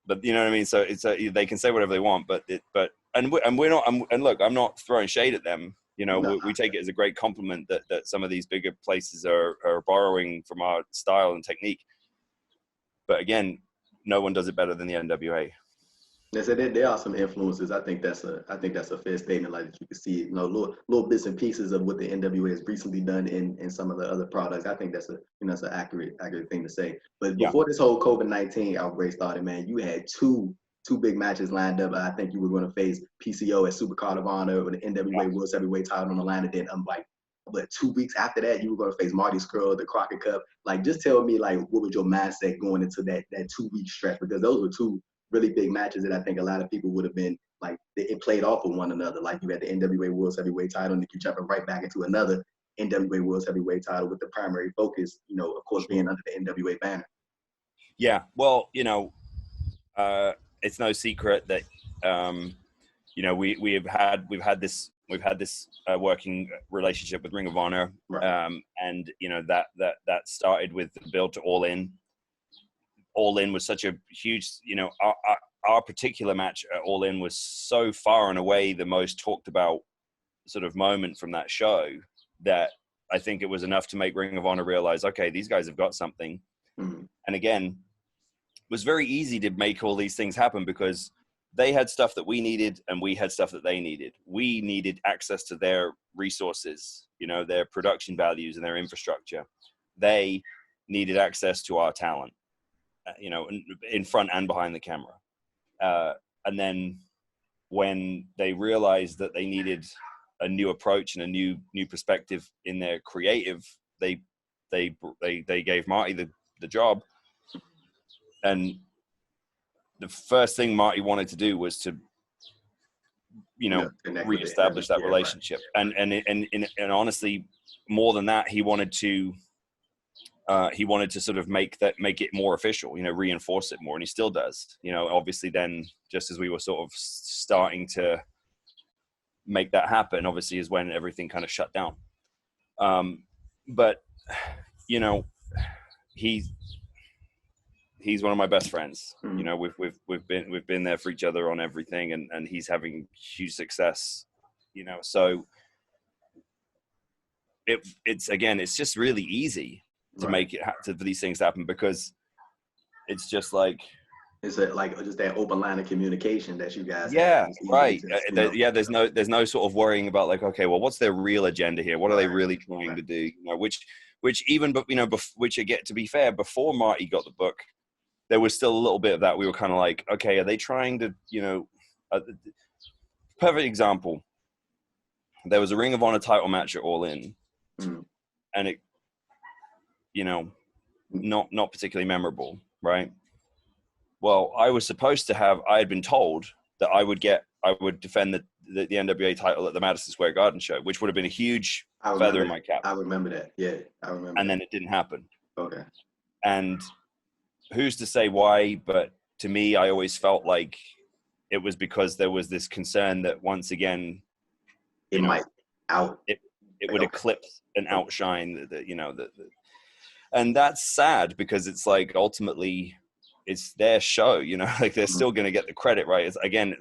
But you know what I mean? So it's they can say whatever they want, but we're not, and look, I'm not throwing shade at them. We take it as a great compliment that some of these bigger places are borrowing from our style and technique. But again, no one does it better than the NWA. There are some influences. I think that's a fair statement. Like, you can see, little bits and pieces of what the NWA has recently done in some of the other products. I think that's an accurate thing to say. But before this whole COVID-19 outbreak started, man, you had two big matches lined up. I think you were going to face PCO at Super Card of Honor with the NWA World Heavyweight title on the line, and then but 2 weeks after that, you were going to face Marty Scurll, the Crockett Cup. Like, just tell me, like, what was your mindset going into that 2 week stretch? Because those were two really big matches that I think a lot of people would have been like, it played off of one another. Like, you had the NWA World Heavyweight title, and you jumping right back into another NWA World Heavyweight title with the primary focus, of course, being under the NWA banner. Yeah. Well, it's no secret that we've had this working relationship with Ring of Honor, Right. and that started with the build to All In. All In was such a huge, our particular match at All In was so far and away the most talked about sort of moment from that show that I think it was enough to make Ring of Honor realize, okay, these guys have got something. Mm-hmm. And again, it was very easy to make all these things happen because they had stuff that we needed and we had stuff that they needed. We needed access to their resources, their production values and their infrastructure. They needed access to our talent, in front and behind the camera. And then when they realized that they needed a new approach and a new perspective in their creative, they gave Marty the job. And the first thing Marty wanted to do was to, reestablish that relationship. Right. And honestly, more than that, he wanted to sort of make it more official, reinforce it more. And he still does, obviously then just as we were sort of starting to make that happen, obviously is when everything kind of shut down. But, he's one of my best friends. Mm-hmm. We've been there for each other on everything, and he's having huge success, so it's just really easy to make it for these things happen, because it's just like it's just that open line of communication that you guys have. Right. There's no sort of worrying about like, okay, well, what's their real agenda here? What are they really trying to do? Which even, but which again, to be fair, before Marty got the book, there was still a little bit of that. We were kind of like, okay, are they trying to, perfect example. There was a Ring of Honor title match at All In, and it, not particularly memorable, right? Well, I had been told that I would defend the NWA title at the Madison Square Garden show, which would have been a huge feather in my cap. I remember that. Yeah, I remember. And then it didn't happen. Okay. And who's to say why? But to me, I always felt like it was because there was this concern that once again, it would eclipse and outshine and that's sad, because it's like ultimately it's their show, like they're still going to get the credit, right? It's, again,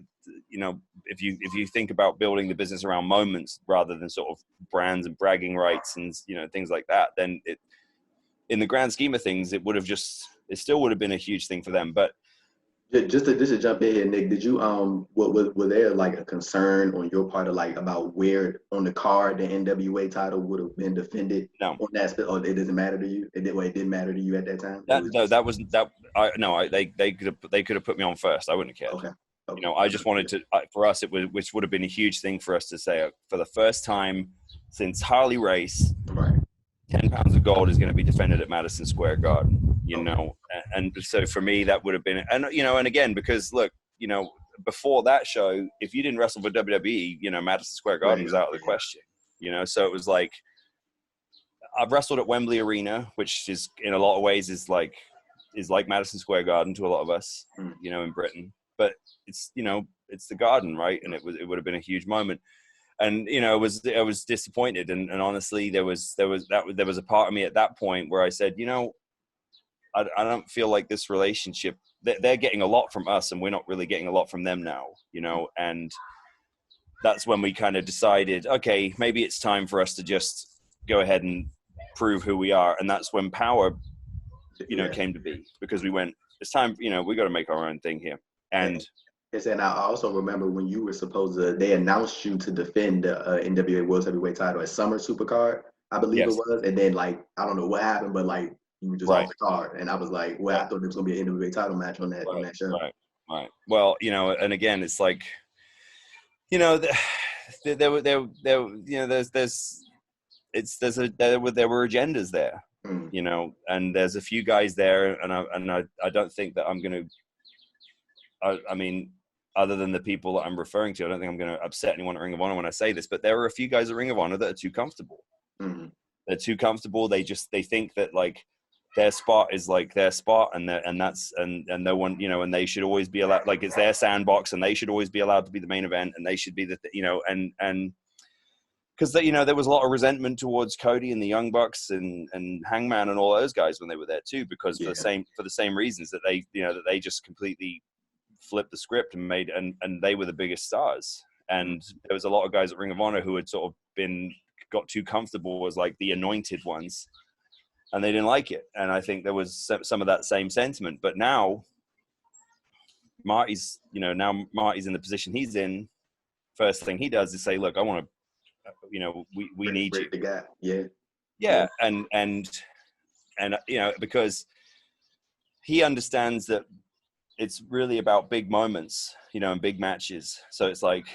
if you think about building the business around moments rather than sort of brands and bragging rights and things like that, then it, in the grand scheme of things, it still would have been a huge thing for them. But just to jump in here, Nick, did you was there like a concern on your part of like about where on the card the NWA title would have been defended? No. On that, or it doesn't matter to you? It didn't matter to you at that time? They could have put me on first. I wouldn't have cared. Okay. I just wanted to, for us, which would have been a huge thing for us to say, for the first time since Harley Race, right, 10 pounds of gold is going to be defended at Madison Square Garden, and so for me, that would have been, and again, because look, before that show, if you didn't wrestle for WWE, Madison Square Garden was out of the question, so it was like, I've wrestled at Wembley Arena, which is in a lot of ways is like Madison Square Garden to a lot of us, in Britain, but it's the Garden, right? And it would have been a huge moment. And I was disappointed, and honestly, there was a part of me at that point where I said, I don't feel like this relationship. They're getting a lot from us, and we're not really getting a lot from them now, And that's when we kind of decided, okay, maybe it's time for us to just go ahead and prove who we are. And that's when Power, came to be, because we went, it's time, we got to make our own thing here. And yes, and I also remember when you were they announced you to defend the NWA World Heavyweight title at Summer Supercard, I believe it was. And then, like, I don't know what happened, but like, you were just off the card. And I was like, well, I thought there was going to be an NWA title match on that show. Right. Well, and again, it's like, there were agendas there, and there's a few guys there, and I don't think that I'm going to, I mean, other than the people that I'm referring to, I don't think I'm going to upset anyone at Ring of Honor when I say this, but there are a few guys at Ring of Honor that are too comfortable. Mm-hmm. They're too comfortable. They think that, like, their spot is like their spot, and that's no one, you know, and they should always be allowed, like it's their sandbox, and they should always be allowed to be the main event, and they should be the, you know, and because, you know, there was a lot of resentment towards Cody and the Young Bucks and Hangman and all those guys when they were there too, because for the same reasons that they, you know, that they just completely flipped the script and made, and they were the biggest stars. And there was a lot of guys at Ring of Honor who had sort of got too comfortable as like the anointed ones, and they didn't like it. And I think there was some of that same sentiment. But now Marty's in the position he's in. First thing he does is say, look, I want to, you know, we need you. The guy. Yeah. And you know, because he understands that it's really about big moments, you know, and big matches. So it's like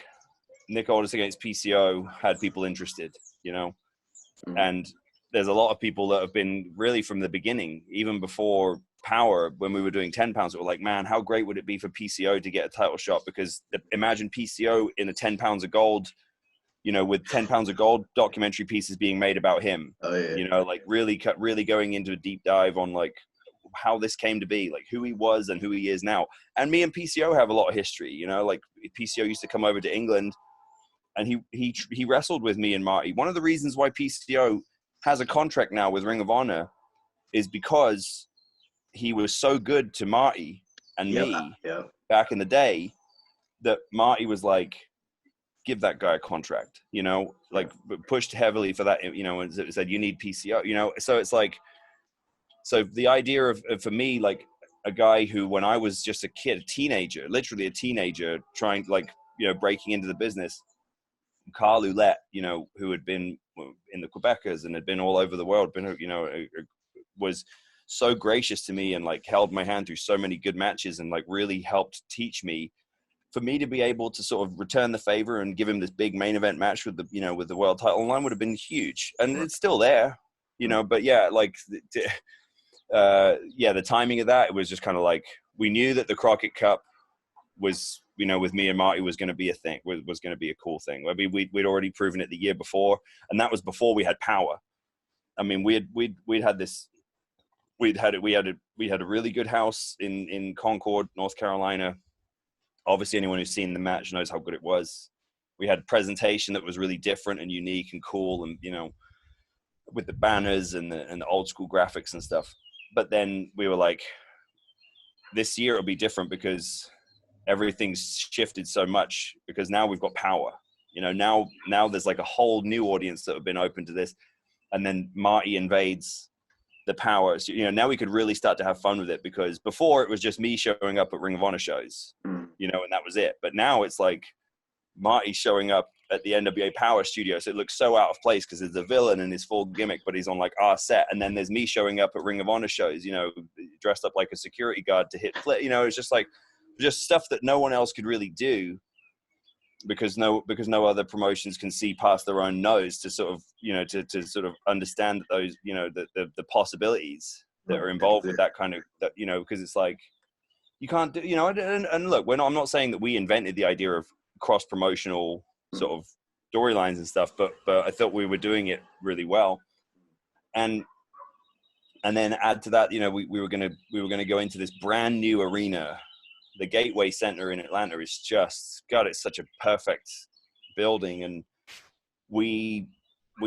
Nick Aldis against PCO had people interested, you know, and there's a lot of people that have been really from the beginning, even before Power, when we were doing 10 pounds, that were like, man, how great would it be for PCO to get a title shot? Because imagine PCO in a 10 pounds of gold, you know, with 10 pounds of gold documentary pieces being made about him, you know, like really going into a deep dive on like how this came to be, like who he was and who he is now. And me and PCO have a lot of history, you know, like PCO used to come over to England and he wrestled with me and Marty. One of the reasons why PCO has a contract now with Ring of Honor is because he was so good to Marty and me back in the day that Marty was like, give that guy a contract, you know, like pushed heavily for that, you know, and said, you need PCO, you know? So it's like, so the idea of for me, like a guy who, when I was just a kid, literally a teenager trying to like, you know, breaking into the business, Carl Ouellette, you know, who had been in the Quebecers and had been all over the world, you know, was so gracious to me and like held my hand through so many good matches and like really helped teach me. For me to be able to sort of return the favor and give him this big main event match with the, you know, with the world title online would have been huge, and it's still there, you know. But yeah, like, the timing of that, it was just kind of like we knew that the Crockett Cup was, you know, with me and Marty was going to be a thing, was going to be a cool thing. I mean, we'd already proven it the year before, and that was before we had Power. I mean, we had a really good house in Concord, North Carolina. Obviously, anyone who's seen the match knows how good it was. We had a presentation that was really different and unique and cool, and, you know, with the banners and the old school graphics and stuff. But then we were like, this year it'll be different because everything's shifted so much, because now we've got Power. You know, now there's like a whole new audience that have been open to this. And then Marty invades the Power. So, you know, now we could really start to have fun with it, because before it was just me showing up at Ring of Honor shows, you know, and that was it. But now it's like Marty showing up at the NWA Power studio. So it looks so out of place because it's a villain in his full gimmick, but he's on like our set. And then there's me showing up at Ring of Honor shows, you know, dressed up like a security guard to hit flip. You know, it's just like, just stuff that no one else could really do, because no other promotions can see past their own nose to sort of, you know, to sort of understand those, you know, the possibilities that are involved with that kind of, that, you know, because it's like, you can't do, you know, and look, I'm not saying that we invented the idea of cross promotional sort of storylines and stuff, but I thought we were doing it really well. And then add to that, you know, we were going to go into this brand new arena. The Gateway Center in Atlanta is just, God, it's such a perfect building. And we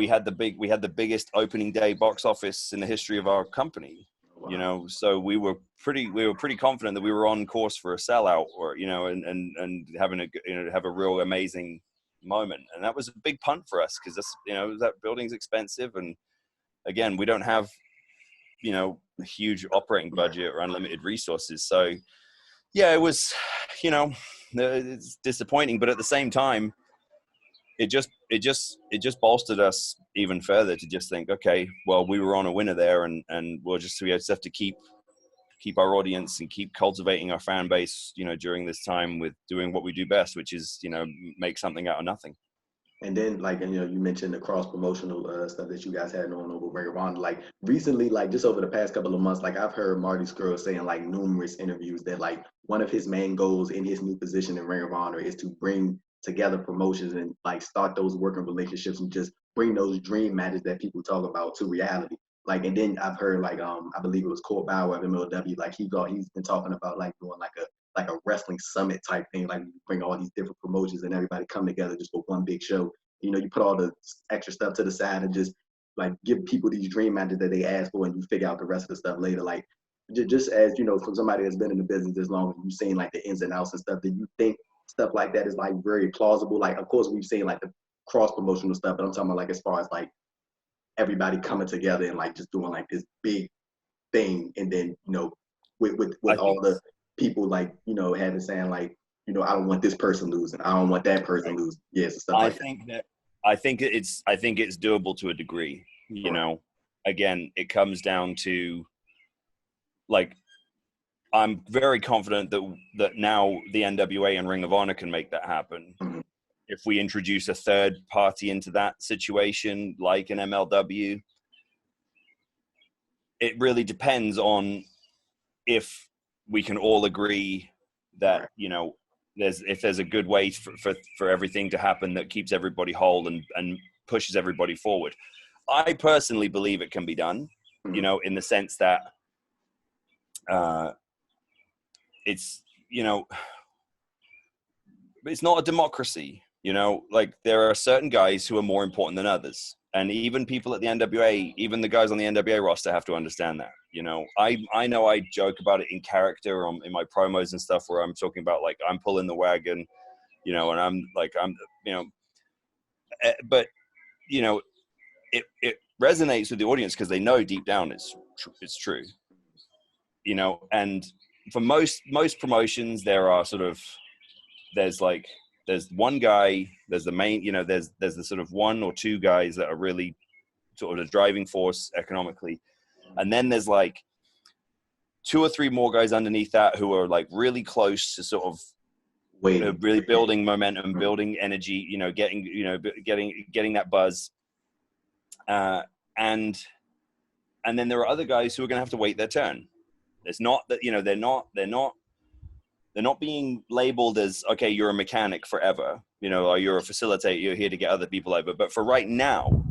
had the biggest opening day box office in the history of our company. Wow. You know, so we were pretty confident that we were on course for a sellout, or, you know, and having have a real amazing moment. And that was a big punt for us, because this, you know, that building's expensive, and again, we don't have, you know, a huge operating budget or unlimited resources. So yeah, it was, you know, it's disappointing, but at the same time, it just bolstered us even further to just think, okay, well, we were on a winner there, and we just have to keep our audience and keep cultivating our fan base, you know, during this time with doing what we do best, which is, you know, make something out of nothing. And then, like, and, you know, you mentioned the cross-promotional stuff that you guys had on over Ring of Honor. Like, recently, like, just over the past couple of months, like, I've heard Marty Scurll saying, like, numerous interviews that, like, one of his main goals in his new position in Ring of Honor is to bring together promotions and, like, start those working relationships and just bring those dream matches that people talk about to reality. Like, and then I've heard like I believe it was Court Bauer of MLW, like he's been talking about like doing like a wrestling summit type thing, like bring all these different promotions and everybody come together just for one big show. You know, you put all the extra stuff to the side and just like give people these dream matches that they ask for, and you figure out the rest of the stuff later. Like just as you know, from somebody that's been in the business as long as you've seen like the ins and outs and stuff, do you think stuff like that is like very plausible? Like, of course, we've seen like the cross promotional stuff, but I'm talking about like as far as like everybody coming together and like just doing like this big thing, and then you know with all the people like you know having saying like you know I don't want this person losing, I don't want that person losing, yes, and stuff like that. I think it's doable to a degree. You know, again, it comes down to like I'm very confident that now the NWA and Ring of Honor can make that happen. Mm-hmm. If we introduce a third party into that situation, like an MLW, it really depends on if we can all agree that, you know, if there's a good way for everything to happen that keeps everybody whole and pushes everybody forward. I personally believe it can be done, you know, in the sense that it's, you know, it's not a democracy. You know, like there are certain guys who are more important than others. And even people at the NWA, even the guys on the NWA roster have to understand that. You know, I know I joke about it in character in my promos and stuff where I'm talking about like I'm pulling the wagon, you know, and I'm, you know, but, you know, it resonates with the audience because they know deep down it's true. You know, and for most promotions, there's one guy, there's the main, you know, there's the sort of one or two guys that are really sort of the driving force economically. And then there's like two or three more guys underneath that who are like really close to sort of really building momentum, building energy, you know, getting that buzz. And then there are other guys who are going to have to wait their turn. It's not that, you know, they're not being labeled as, okay, you're a mechanic forever, you know, or you're a facilitator, you're here to get other people over. But for right now,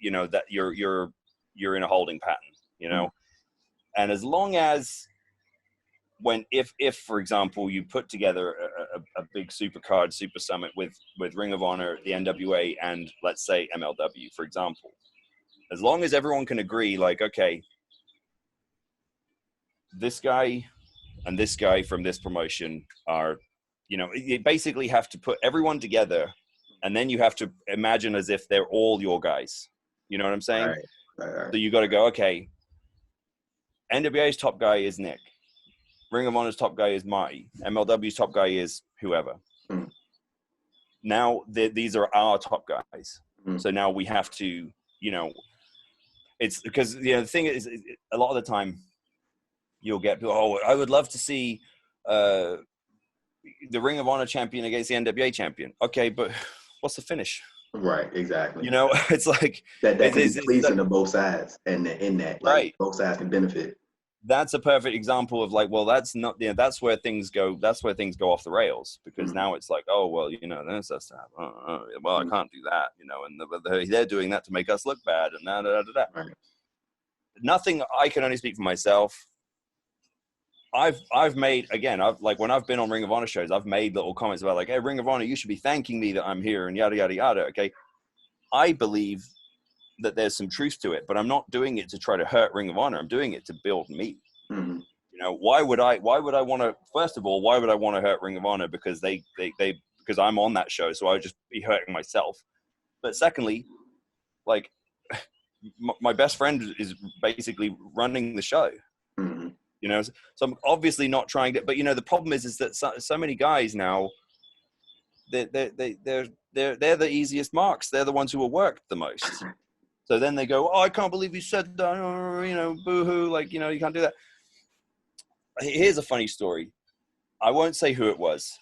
you know, that you're in a holding pattern, you know, and as long as if for example, you put together a big super summit with Ring of Honor, the NWA, and let's say MLW, for example, as long as everyone can agree, like, okay, this guy and this guy from this promotion are, you know, you basically have to put everyone together, and then you have to imagine as if they're all your guys. You know what I'm saying? Right. So you got to go, okay, NWA's top guy is Nick. Ring of Honor's top guy is Marty. MLW's top guy is whoever. Now these are our top guys. So now we have to, you know, it's because, you know, the thing is a lot of the time, you'll get people, oh, I would love to see the Ring of Honor champion against the NWA champion. Okay, but what's the finish? Right, exactly. You know, it's like that can be pleasing to both sides, and in that, like, right, both sides can benefit. That's a perfect example of like, well, that's not, you know, that's where things go off the rails, because now it's like, oh, well, you know, that's well, I can't do that, you know, and they're doing that to make us look bad, and that. Right. Nothing. I can only speak for myself. I've made, again, when I've been on Ring of Honor shows, I've made little comments about like, hey, Ring of Honor, you should be thanking me that I'm here and yada, yada, yada. Okay. I believe that there's some truth to it, but I'm not doing it to try to hurt Ring of Honor. I'm doing it to build me. You know, why would I want to, first of all, why would I want to hurt Ring of Honor? Because because I'm on that show. So I would just be hurting myself. But secondly, like my best friend is basically running the show. You know, so I'm obviously not trying to, but you know, the problem is that so many guys now, they're the easiest marks. They're the ones who will work the most. So then they go, oh, I can't believe you said that, you know, boo-hoo, like, you know, you can't do that. Here's a funny story. I won't say who it was,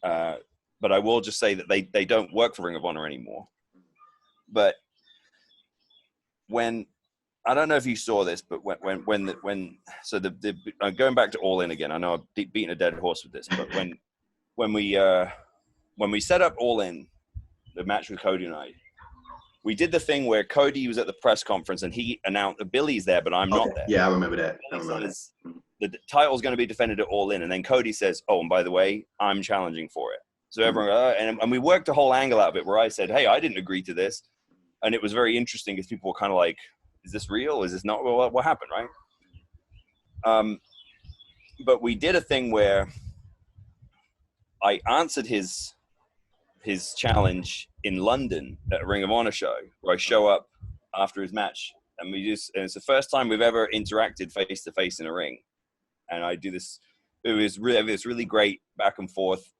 but I will just say that they don't work for Ring of Honor anymore. But when, I don't know if you saw this, but when going back to All In again, I know I've beaten a dead horse with this, but when we set up All In, the match with Cody and I, we did the thing where Cody was at the press conference and he announced Billy's there, but I'm not there. Yeah, I remember that. Billy says the title's going to be defended at All In, and then Cody says, "Oh, and by the way, I'm challenging for it." So everyone, and we worked a whole angle out of it where I said, "Hey, I didn't agree to this," and it was very interesting because people were kind of like, "Is this real? Is this not? What happened?" Right? But we did a thing where I answered his challenge in London at a Ring of Honor show, where I show up after his match, and it's the first time we've ever interacted face to face in a ring. And I do this. It was really great back and forth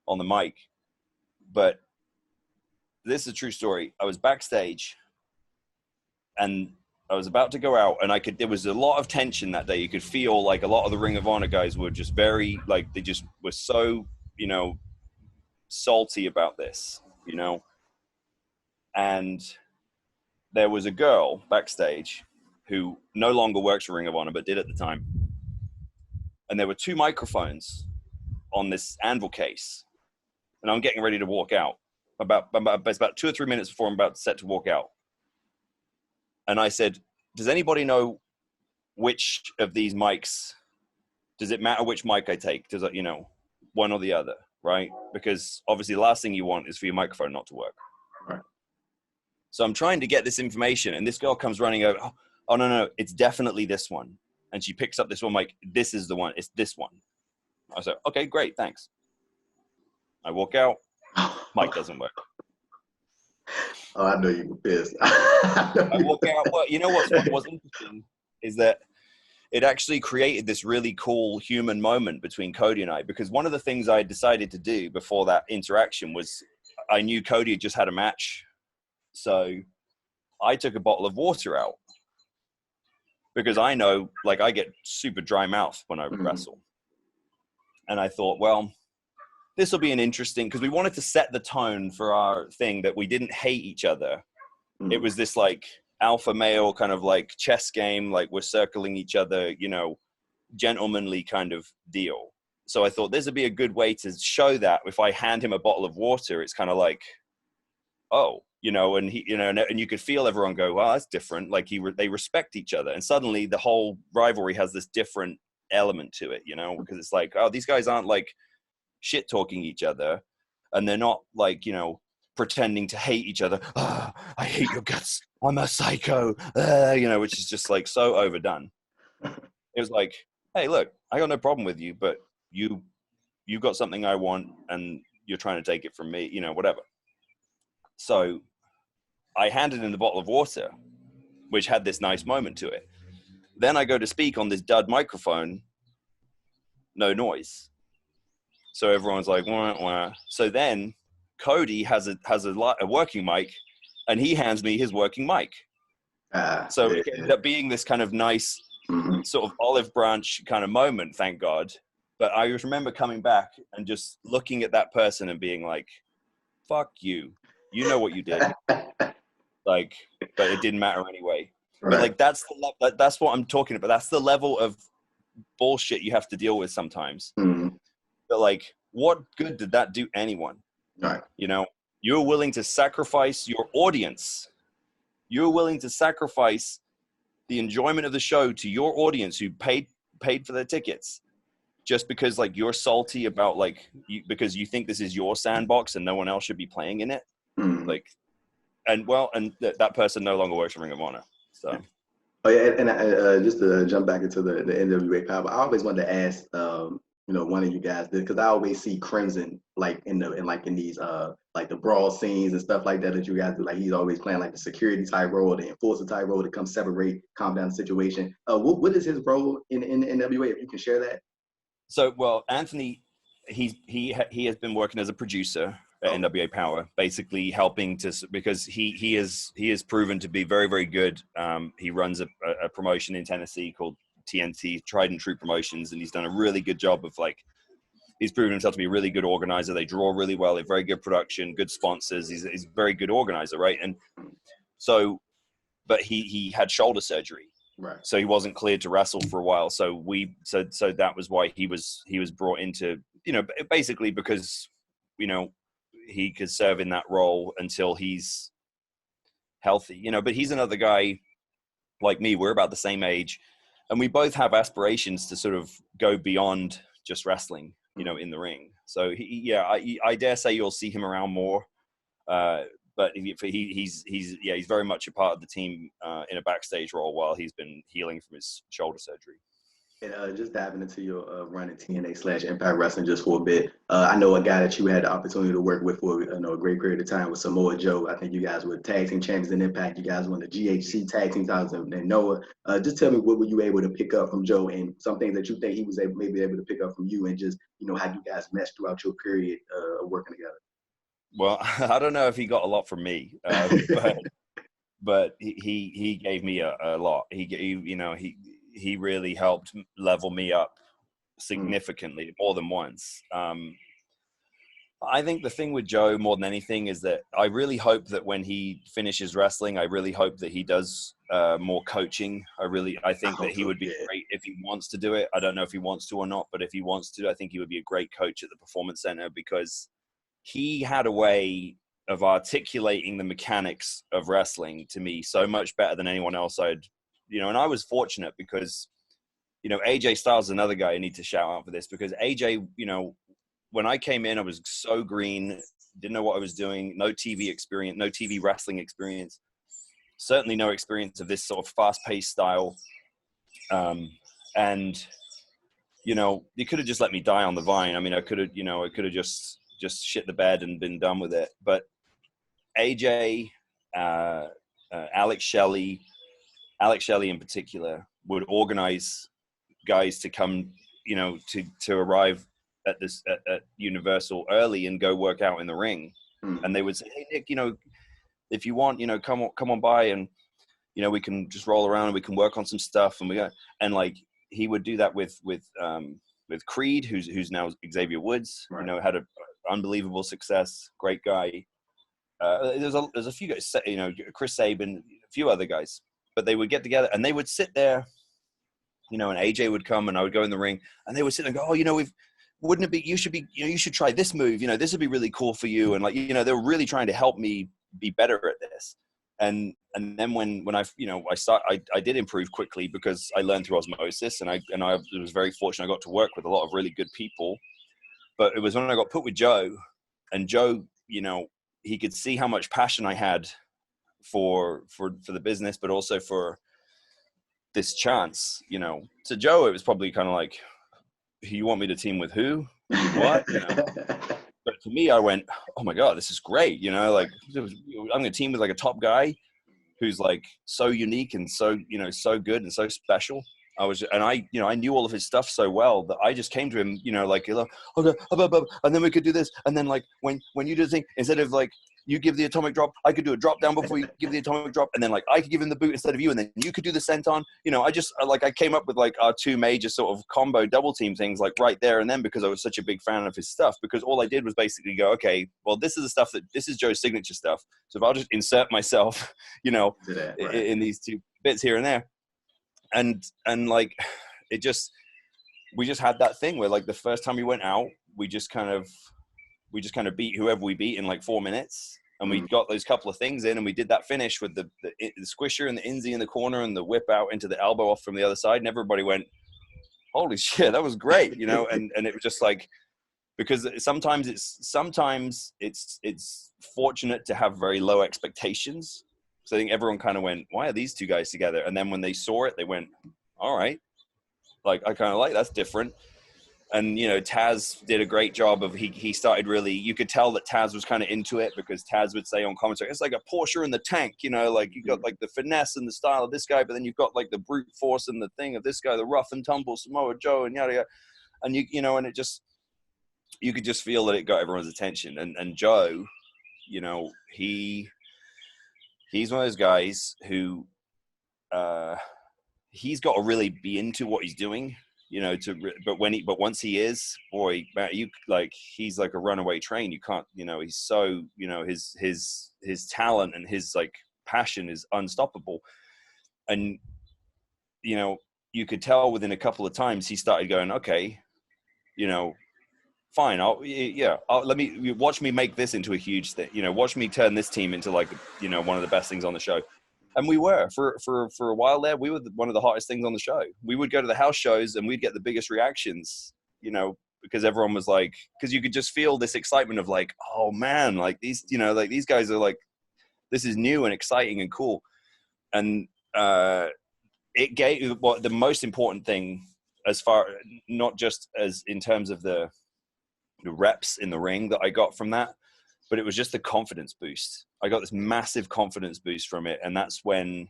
on the mic. But this is a true story. I was backstage, and I was about to go out, and there was a lot of tension that day. You could feel like a lot of the Ring of Honor guys were just very, like, they just were so, salty about this, and there was a girl backstage who no longer works for Ring of Honor, but did at the time. And there were 2 microphones on this anvil case. And I'm getting ready to walk out. It's about 2 or 3 minutes before I'm about set to walk out. And I said, does anybody know which of these mics, does it matter which mic I take? Does it, one or the other, right? Because obviously the last thing you want is for your microphone not to work. Right. So I'm trying to get this information, and this girl comes running over. Oh, no, it's definitely this one. And she picks up this one mic. This is the one. It's this one. I said, okay, great, thanks. I walk out. Mic doesn't work. Oh, I know you were pissed. I walk out. Well, what's interesting is that it actually created this really cool human moment between Cody and I, because one of the things I decided to do before that interaction was I knew Cody had just had a match. So I took a bottle of water out, because I know, like, I get super dry mouth when I wrestle. And I thought, well, this will be an interesting, because we wanted to set the tone for our thing that we didn't hate each other. It was this like alpha male kind of like chess game, like we're circling each other, gentlemanly kind of deal. So I thought this would be a good way to show that if I hand him a bottle of water, it's kind of like, oh, and he, and you could feel everyone go, well, that's different. Like they respect each other. And suddenly the whole rivalry has this different element to it, because it's like, oh, these guys aren't like shit talking each other. And they're not like, pretending to hate each other. Oh, I hate your guts. I'm a psycho, which is just like so overdone. It was like, hey, look, I got no problem with you, but you got something I want and you're trying to take it from me, whatever. So I handed him the bottle of water, which had this nice moment to it. Then I go to speak on this dud microphone, no noise. So everyone's like, wah, wah. So then Cody has a working mic, and he hands me his working mic. So it ended up being this kind of nice sort of olive branch kind of moment, thank God. But I just remember coming back and just looking at that person and being like, fuck you. You know what you did. Like, but it didn't matter anyway. Right. But like, that's what I'm talking about. That's the level of bullshit you have to deal with sometimes. But like, what good did that do anyone? Right. You're willing to sacrifice your audience. You're willing to sacrifice the enjoyment of the show to your audience who paid for their tickets, just because like you're salty about like because you think this is your sandbox and no one else should be playing in it. Like, and that person no longer works for Ring of Honor. So. Oh yeah, and just to jump back into the NWA Power, I always wanted to ask, one of you guys, because I always see Crimson like in these like the brawl scenes and stuff like that you guys do. Like he's always playing like the security type role, the enforcer type role to come separate, calm down the situation. What is his role in the NWA? If you can share that. So, well, Anthony, he has been working as a producer at NWA Power, basically helping to, because he is proven to be very, very good. He runs a promotion in Tennessee called TNT, Tried and True Promotions, and he's done a really good job of like, he's proven himself to be a really good organizer. They draw really well. They're very good production, good sponsors. He's a very good organizer, right? And so, but he had shoulder surgery. Right. So he wasn't cleared to wrestle for a while. So so that was why he was brought into, basically because, he could serve in that role until he's healthy, you know. But he's another guy like me. We're about the same age, and we both have aspirations to sort of go beyond just wrestling, you know, in the ring. So I dare say you'll see him around more. But he's very much a part of the team in a backstage role while he's been healing from his shoulder surgery. And just diving into your run at TNA/Impact Wrestling just for a bit. I know a guy that you had the opportunity to work with for a great period of time with Samoa Joe. I think you guys were tag team champions in Impact. You guys won the GHC tag team titles and Noah. Just tell me, what were you able to pick up from Joe, and some things that you think he was maybe able to pick up from you, and just how you guys meshed throughout your period of working together. Well, I don't know if he got a lot from me, but he gave me a lot. He really helped level me up significantly, more than once. I think the thing with Joe more than anything is that I really hope that when he finishes wrestling, I really hope that he does more coaching. I think that he would be great if he wants to do it. I don't know if he wants to or not, but if he wants to, I think he would be a great coach at the Performance Center, because he had a way of articulating the mechanics of wrestling to me so much better than anyone else and I was fortunate because, AJ Styles is another guy I need to shout out for this, because AJ, when I came in, I was so green, didn't know what I was doing, no TV experience, no TV wrestling experience, certainly no experience of this sort of fast-paced style. And, you could have just let me die on the vine. I mean, I could have just shit the bed and been done with it. But AJ, Alex Shelley in particular, would organize guys to come, to arrive at Universal early and go work out in the ring. And they would say, hey, Nick, if you want, come on by, and, we can just roll around and we can work on some stuff. And like, he would do that with Creed, who's now Xavier Woods, right. Had an unbelievable success, great guy. There's a few guys, Chris Sabin, a few other guys, but they would get together and they would sit there, and AJ would come and I would go in the ring and they would sit and go, you should try this move, this would be really cool for you. And like, they were really trying to help me be better at this. And then when I did improve quickly because I learned through osmosis, and I was very fortunate. I got to work with a lot of really good people, but it was when I got put with Joe, and Joe, he could see how much passion I had for the business, but also for this chance, To Joe, it was probably kind of like, you want me to team with who? What? But to me, I went, oh my God, this is great. Like, I'm going to team with like a top guy who's like so unique and so, so good and so special. I knew all of his stuff so well that I just came to him, like, okay, and then we could do this. And then like, when you do the thing, instead of like, you give the atomic drop, I could do a drop down before you give the atomic drop. And then like, I could give him the boot instead of you. And then you could do the senton. I came up with like our two major sort of combo double team things, like right there and then, because I was such a big fan of his stuff, because all I did was basically go, okay, well, this is Joe's signature stuff. So if I'll just insert myself, in these two bits here and there. And like, we just had that thing where like the first time we went out, we just kind of beat whoever we beat in like 4 minutes. And we got those couple of things in, and we did that finish with the squisher and the Inzi in the corner and the whip out into the elbow off from the other side. And everybody went, holy shit, that was great. And it was just like, because sometimes it's fortunate to have very low expectations. So I think everyone kind of went, why are these two guys together? And then when they saw it, they went, all right, like, I kind of like, that's different. And, Taz did a great job of, he started really, you could tell that Taz was kind of into it, because Taz would say on commentary, it's like a Porsche in the tank, like you got like the finesse and the style of this guy, but then you've got like the brute force and the thing of this guy, the rough and tumble Samoa Joe, and yada, yada. And and it just, you could just feel that it got everyone's attention. And Joe, he's one of those guys who, he's got to really be into what he's doing, but once he is, boy, Matt, he's like a runaway train. You can't, he's so, his talent and his like passion is unstoppable. And, you could tell within a couple of times he started going, okay, fine. Let me watch me make this into a huge thing. You know, watch me turn this team into like, you know, one of the best things on the show. And we were for a while there. We were one of the hottest things on the show. We would go to the house shows and we'd get the biggest reactions, you know, because everyone was like, because you could just feel this excitement of like, oh man, like these, you know, like these guys are like, this is new and exciting and cool. And it gave what the most important thing, as far, not just as in terms of the reps in the ring that I got from that, but it was just the confidence boost. I got this massive confidence boost from it. And that's when,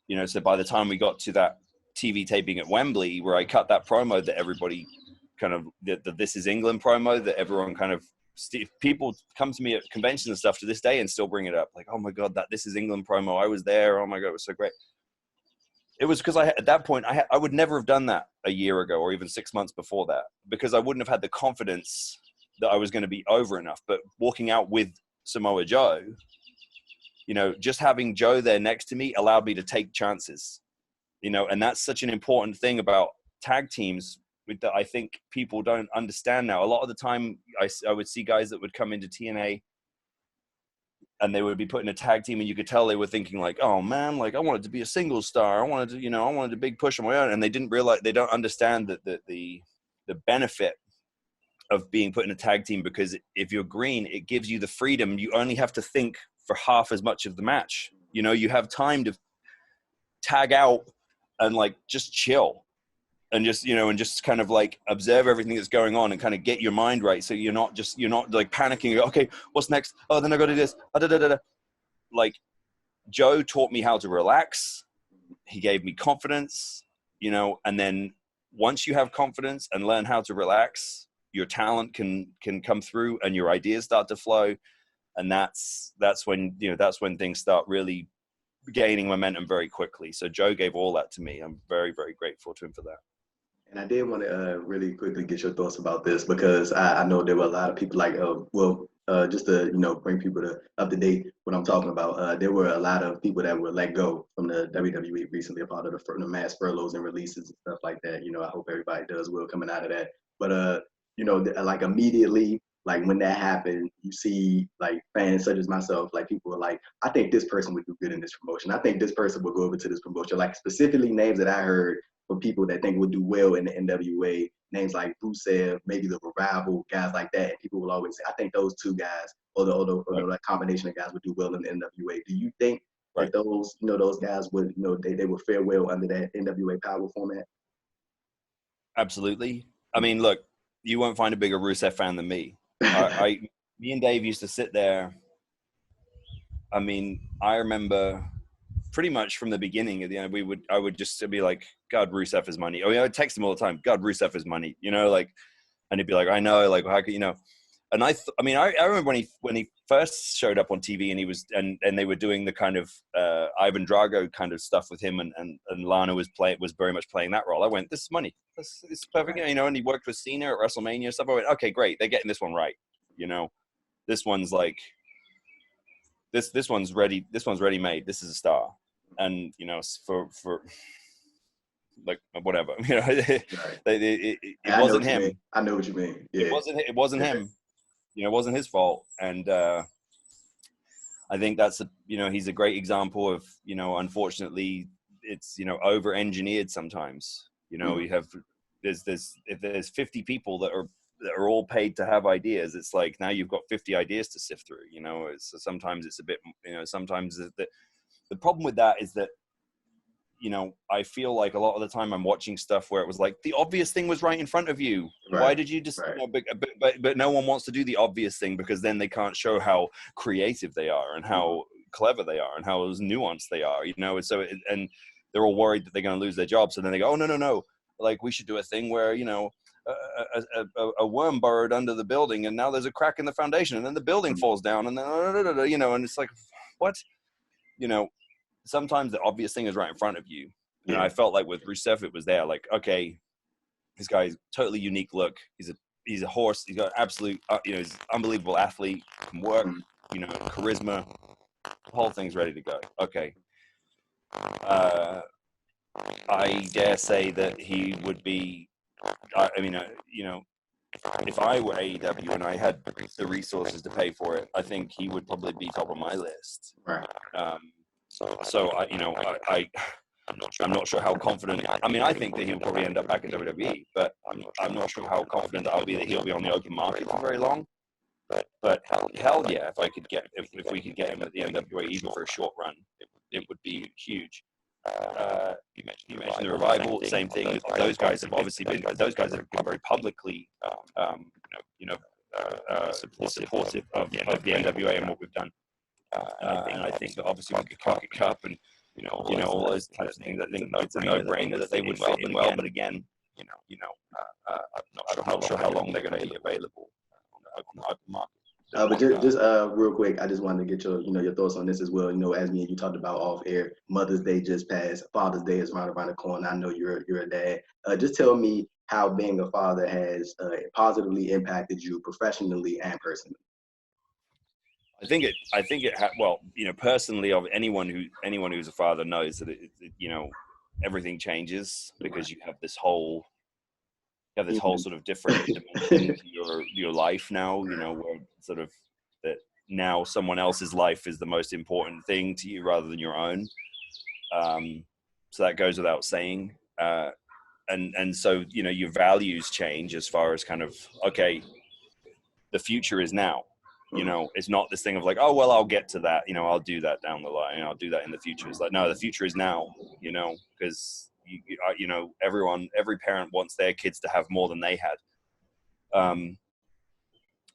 you know, so by the time we got to that TV taping at Wembley, where I cut that promo that everybody kind of, the This Is England promo that everyone kind of, people come to me at conventions and stuff to this day and still bring it up. Like, oh my God, that This Is England promo, I was there. Oh my God, it was so great. It was because at that point, I would never have done that a year ago or even 6 months before that, because I wouldn't have had the confidence that I was going to be over enough. But walking out with Samoa Joe, you know, just having Joe there next to me allowed me to take chances, you know, and that's such an important thing about tag teams that I think people don't understand now. A lot of the time I would see guys that would come into TNA and they would be put in a tag team and you could tell they were thinking like, oh man, like I wanted to be a single star. I wanted to, you know, I wanted a big push on my own. And they didn't realize, they don't understand that the benefit of being put in a tag team, because if you're green, it gives you the freedom. You only have to think for half as much of the match. You know, you have time to tag out and like just chill and just, you know, and just kind of like observe everything that's going on and kind of get your mind right. So you're not like panicking. Okay, what's next? Oh, then I got to do this. Like Joe taught me how to relax. He gave me confidence, you know, and then once you have confidence and learn how to relax, your talent can come through and your ideas start to flow. And that's when, you know, that's when things start really gaining momentum very quickly. So Joe gave all that to me. I'm very, very grateful to him for that. And I did want to really quickly get your thoughts about this, because I know there were a lot of people like, just to, you know, bring people up to date what I'm talking about. There were a lot of people that were let go from the WWE recently, a part of the mass furloughs and releases and stuff like that. You know, I hope everybody does well coming out of that. But you know, like immediately, like when that happened, you see like fans such as myself, like people were like, I think this person would do good in this promotion. I think this person would go over to this promotion. Like specifically names that I heard for people that think would do well in the NWA, names like Rusev, maybe the Revival, guys like that. And people will always say, I think those two guys, or that combination of guys would do well in the NWA. Do you think that those, you know, those guys would, you know, they would fare well under that NWA power format? Absolutely. I mean, look, you won't find a bigger Rusev fan than me. Me and Dave used to sit there. I mean, I remember pretty much from the beginning. At the end, I would just be like, God, Rusev is money. I mean, I would text him all the time, God, Rusev is money, you know, like, and he'd be like, I know, like, how could, you know, and I remember when he first showed up on TV and he was, and they were doing the kind of Ivan Drago kind of stuff with him, and Lana was very much playing that role. I went, this is money. This is perfect, you know, and he worked with Cena at WrestleMania and stuff. I went, okay, great. They're getting this one right. You know, this one's like, this one's ready. This one's ready made. This is a star. And, you know, for like whatever, you know, it wasn't him. I know what you mean. Yeah. It wasn't him. You know, it wasn't his fault. And I think that's you know, he's a great example of, you know, unfortunately it's, you know, over engineered sometimes. You know, you have if there's 50 people that are all paid to have ideas, it's like now you've got 50 ideas to sift through. You know, sometimes it's a bit, you know, sometimes the problem with that is that, you know, I feel like a lot of the time I'm watching stuff where it was like the obvious thing was right in front of you. Right. Why did you just, you know, but no one wants to do the obvious thing, because then they can't show how creative they are and how clever they are and how nuanced they are, you know? And so, and they're all worried that they're going to lose their job. So then they go, oh, no. Like we should do a thing where, you know, a worm burrowed under the building and now there's a crack in the foundation and then the building falls down and then, you know, and it's like, what? You know, sometimes the obvious thing is right in front of you. Yeah. And I felt like with Rusev, it was there. Like, okay, this guy's totally unique look. He's a horse. He's got absolute, you know, he's an unbelievable athlete, can work, you know, charisma. The whole thing's ready to go. Okay. I dare say that he would be, I mean, you know, if I were AEW and I had the resources to pay for it, I think he would probably be top of my list. Right. So I'm not sure how confident. I mean, I think that he'll probably end up back in WWE, but I'm not sure how confident I'll be that he'll be on the open market for very long. But hell yeah, if we could get him at the NWA even for a short run, it would be huge. You mentioned the Revival, same thing. Those guys have been very publicly, supportive of the NWA and what we've done. And I think that obviously with the Crockett Cup and all those types of things, I think it's a no-brainer that they would fit in well. But again, I'm not sure how long they're going to be available on the open market. But just real quick, I just wanted to get your thoughts on this as well. As me and you talked about off air, Mother's Day just passed, Father's Day is right around the corner. I know you're a dad. Just tell me how being a father has positively impacted you professionally and personally. I think it personally, of anyone who's a father knows that everything changes because you have this whole sort of different dimension to your life now, where sort of that now someone else's life is the most important thing to you rather than your own. So that goes without saying. And so, your values change as far as kind of, okay, the future is now. It's not this thing of like, oh, well, I'll get to that. I'll do that down the line. I'll do that in the future. It's like, no, the future is now, because every parent wants their kids to have more than they had.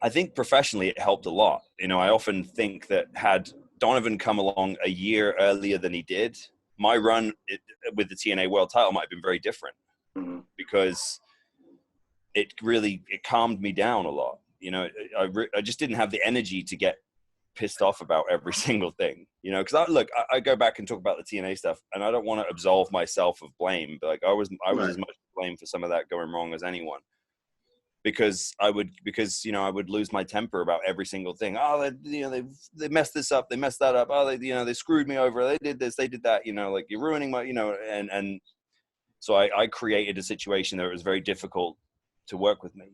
I think professionally it helped a lot. I often think that had Donovan come along a year earlier than he did, my run with the TNA World Title might have been very different, because it calmed me down a lot. I just didn't have the energy to get pissed off about every single thing, because I go back and talk about the TNA stuff, and I don't want to absolve myself of blame, but I was as much to blame for some of that going wrong as anyone, because I would lose my temper about every single thing. Oh, they messed this up, they messed that up. Oh, they screwed me over. They did this, they did that. Like, you're ruining my, and so I created a situation that was very difficult to work with me.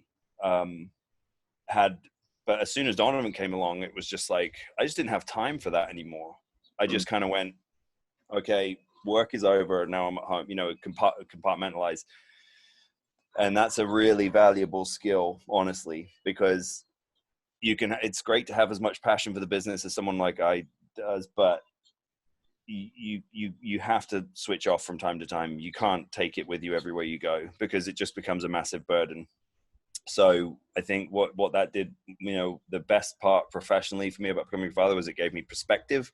But as soon as Donovan came along, it was just like, I just didn't have time for that anymore. I just kind of went, okay, work is over. Now I'm at home, compartmentalize. And that's a really valuable skill, honestly, because it's great to have as much passion for the business as someone like I does, but you have to switch off from time to time. You can't take it with you everywhere you go, because it just becomes a massive burden. So I think what that did, the best part professionally for me about becoming a father was it gave me perspective,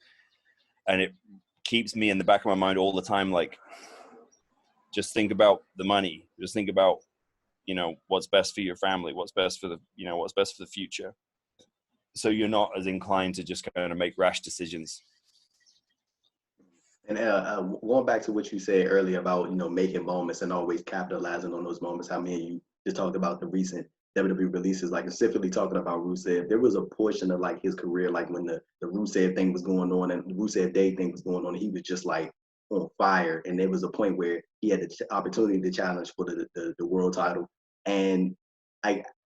and it keeps me in the back of my mind all the time. Like, just think about the money, just think about, what's best for your family, what's best for the future. So you're not as inclined to just kind of make rash decisions. And going back to what you said earlier about, making moments and always capitalizing on those moments, how me and you just talked about the recent WWE releases, like specifically talking about Rusev. There was a portion of like his career, like when the Rusev thing was going on and the Rusev Day thing was going on, he was just like on fire. And there was a point where he had the opportunity to challenge for the world title. And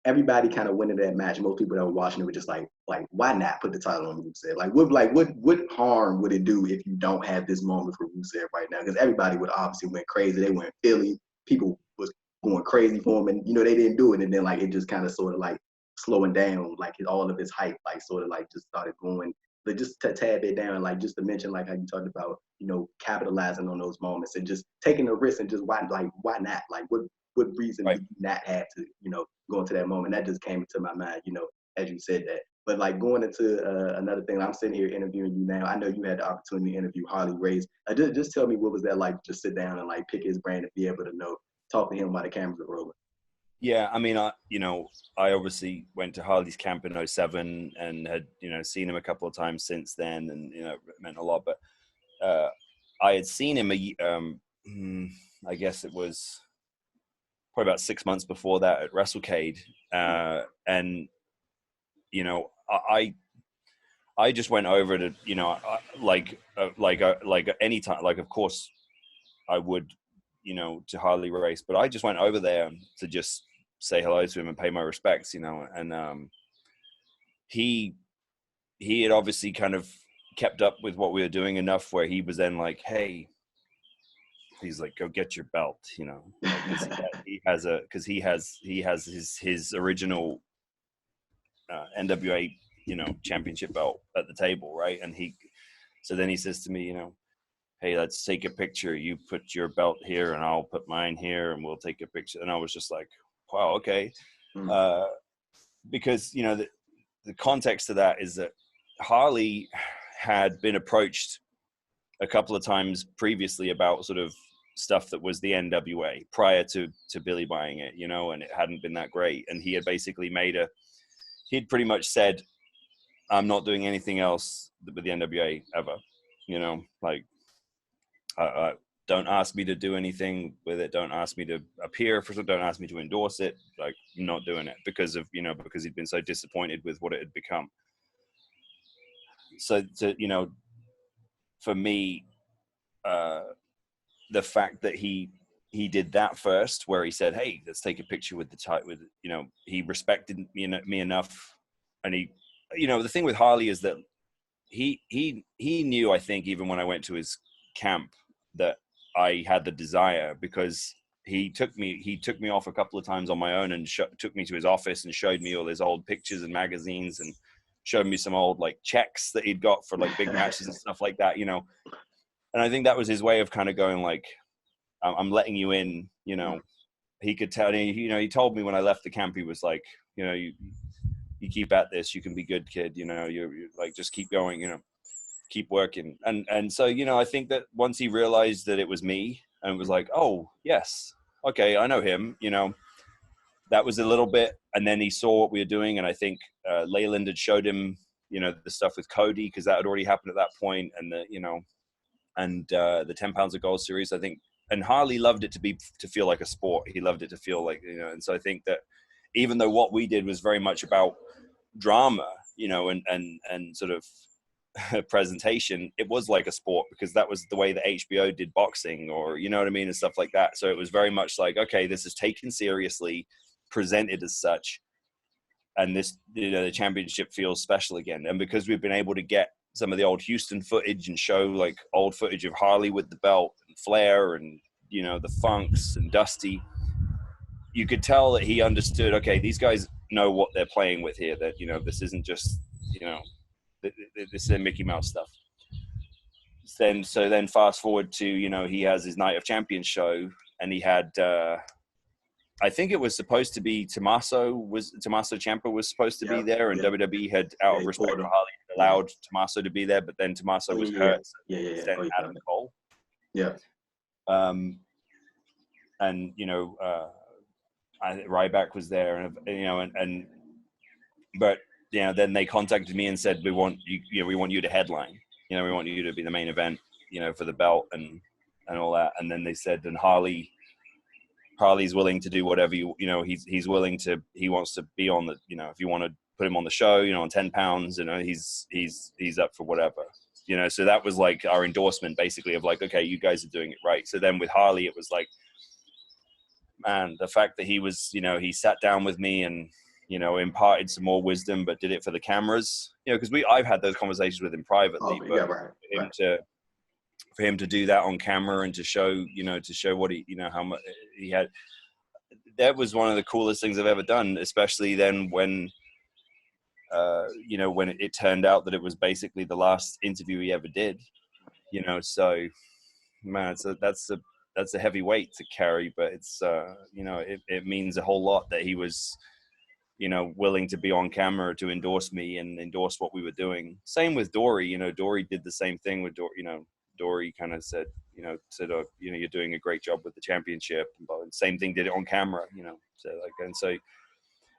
everybody kind of went into that match. Most people that were watching it were just like, why not put the title on Rusev? What harm would it do if you don't have this moment for Rusev right now? Because everybody would obviously went crazy. They went Philly. People was going crazy for him, and they didn't do it. And then like it just kind of sort of like slowing down, like all of his hype, like sort of like just started going. But just to tad it down, like just to mention like how you talked about, capitalizing on those moments and just taking a risk, and just why not? Like what reason did you not have to, go into that moment? That just came into my mind, as you said that. But like going into another thing, I'm sitting here interviewing you now. I know you had the opportunity to interview Harley Race. Just tell me, what was that like? Just sit down and like pick his brain and be able to talk to him while the cameras are rolling. Yeah, I mean, I obviously went to Harley's camp in 2007 and had, seen him a couple of times since then, and, it meant a lot. But I had seen him, I guess it was probably about 6 months before that at WrestleCade. And, I just went over to, like any time, like, of course I would, to Harley Race, but I just went over there to just say hello to him and pay my respects, you know. And he had obviously kind of kept up with what we were doing enough where he was then like, hey, he's like, go get your belt, you know, because he has his original NWA, you know, championship belt at the table, right? And so then he says to me, you know, hey, let's take a picture. You put your belt here and I'll put mine here and we'll take a picture. And I was just like, wow, okay. Because, you know, the context of that is that Harley had been approached a couple of times previously about sort of stuff that was the NWA prior to Billy buying it, you know, and it hadn't been that great. And he had basically he'd pretty much said, I'm not doing anything else with the NWA ever, you know, like, don't ask me to do anything with it. Don't ask me to appear for it. Don't ask me to endorse it. Like, I'm not doing it because he'd been so disappointed with what it had become. So, you know, for me, the fact that he did that first, where he said, hey, let's take a picture with you know, he respected me enough. And he, you know, the thing with Harley is that he knew, I think, even when I went to his camp, that I had the desire, because he took me off a couple of times on my own and took me to his office and showed me all his old pictures and magazines and showed me some old like checks that he'd got for like big matches and stuff like that, you know. And I think that was his way of kind of going like, I'm letting you in, you know. He could tell, you know, he told me when I left the camp, he was like, you know, you keep at this, you can be good, kid, you know, you're like, just keep going, you know, keep working. And so, you know, I think that once he realized that it was me and was like, oh yes, okay, I know him, you know, that was a little bit. And then he saw what we were doing. And I think Leyland had showed him, you know, the stuff with Cody, because that had already happened at that point. And you know, and the 10 pounds of gold series, I think. And Harley loved it to feel like a sport. He loved it to feel like, you know, and so I think that even though what we did was very much about drama, you know, and sort of presentation, it was like a sport, because that was the way that HBO did boxing, or, you know what I mean, and stuff like that. So it was very much like, okay, this is taken seriously, presented as such, and this, you know, the championship feels special again. And because we've been able to get some of the old Houston footage and show like old footage of Harley with the belt and Flair and, you know, the Funks and Dusty, you could tell that he understood, okay, these guys know what they're playing with here, that, you know, this isn't just, you know, this is Mickey Mouse stuff. So then fast forward to, you know, he has his Night of Champions show, and he had, I think it was supposed to be Tommaso Ciampa was supposed to be there, and WWE had, out of respect for Harley, allowed Tommaso to be there, but then Tommaso was hurt. So sent Adam Cole. Yeah. And, you know, Ryback was there, and, you know, but, you know, then they contacted me and said, we want you to headline, you know, we want you to be the main event, you know, for the belt and all that. And then they said, and Harley's willing to do whatever you know, he wants to be on the, you know, if you want to put him on the show, you know, on 10 pounds, you know, he's up for whatever, you know. So that was like our endorsement, basically, of like, okay, you guys are doing it right. So then with Harley, it was like, man, the fact that he was, you know, he sat down with me and, you know, imparted some more wisdom, but did it for the cameras, you know, because I've had those conversations with him privately, for him to do that on camera and to show what he, you know, how much he had, that was one of the coolest things I've ever done, especially then when, you know, when it turned out that it was basically the last interview he ever did, you know. So, man, that's a heavy weight to carry, but it's, you know, it means a whole lot that he was, you know, willing to be on camera to endorse me and endorse what we were doing. Same with Dory, you know, Dory did the same thing with Dory, you know, Dory kind of said, you know, you know, you're doing a great job with the championship. And same thing, did it on camera, you know. So like, and so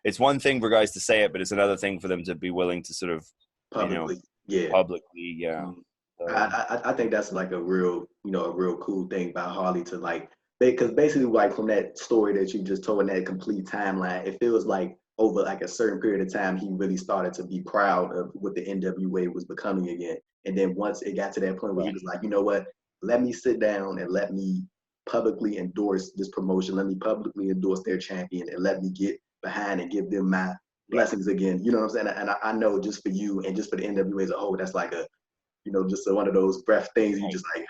it's one thing for guys to say it, but it's another thing for them to be willing to sort of publicly, yeah. So, I think that's like a real cool thing about Harley, to like, because basically like from that story that you just told in that complete timeline, it feels like over like a certain period of time, he really started to be proud of what the NWA was becoming again. And then once it got to that point where he was like, you know what, let me sit down and let me publicly endorse this promotion. Let me publicly endorse their champion and let me get behind and give them my blessings again. You know what I'm saying? And I know just for you and just for the NWA as a whole, that's like a, you know, just one of those breath things you just like,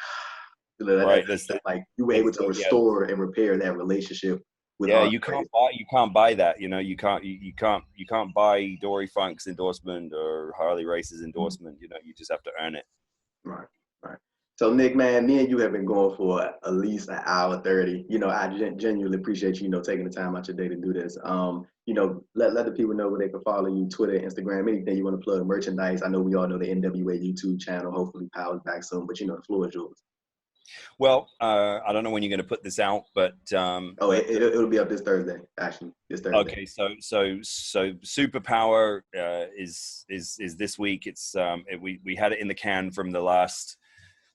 you know, right. like you were able to restore and repair that relationship with you can't buy that. You know, you can't buy Dory Funk's endorsement or Harley Race's endorsement. You know, you just have to earn it. Right. So Nick, man, me and you have been going for at least an hour 30. You know, I genuinely appreciate you, you know, taking the time out your day to do this. You know, let the people know where they can follow you, Twitter, Instagram, anything you want to plug, merchandise. I know we all know the NWA YouTube channel. Hopefully, Power's back soon, but you know, the floor is yours. Well, I don't know when you're going to put this out, but it'll be up this Thursday. Actually, this Thursday. Okay, so Superpower is this week. It's we had it in the can from the last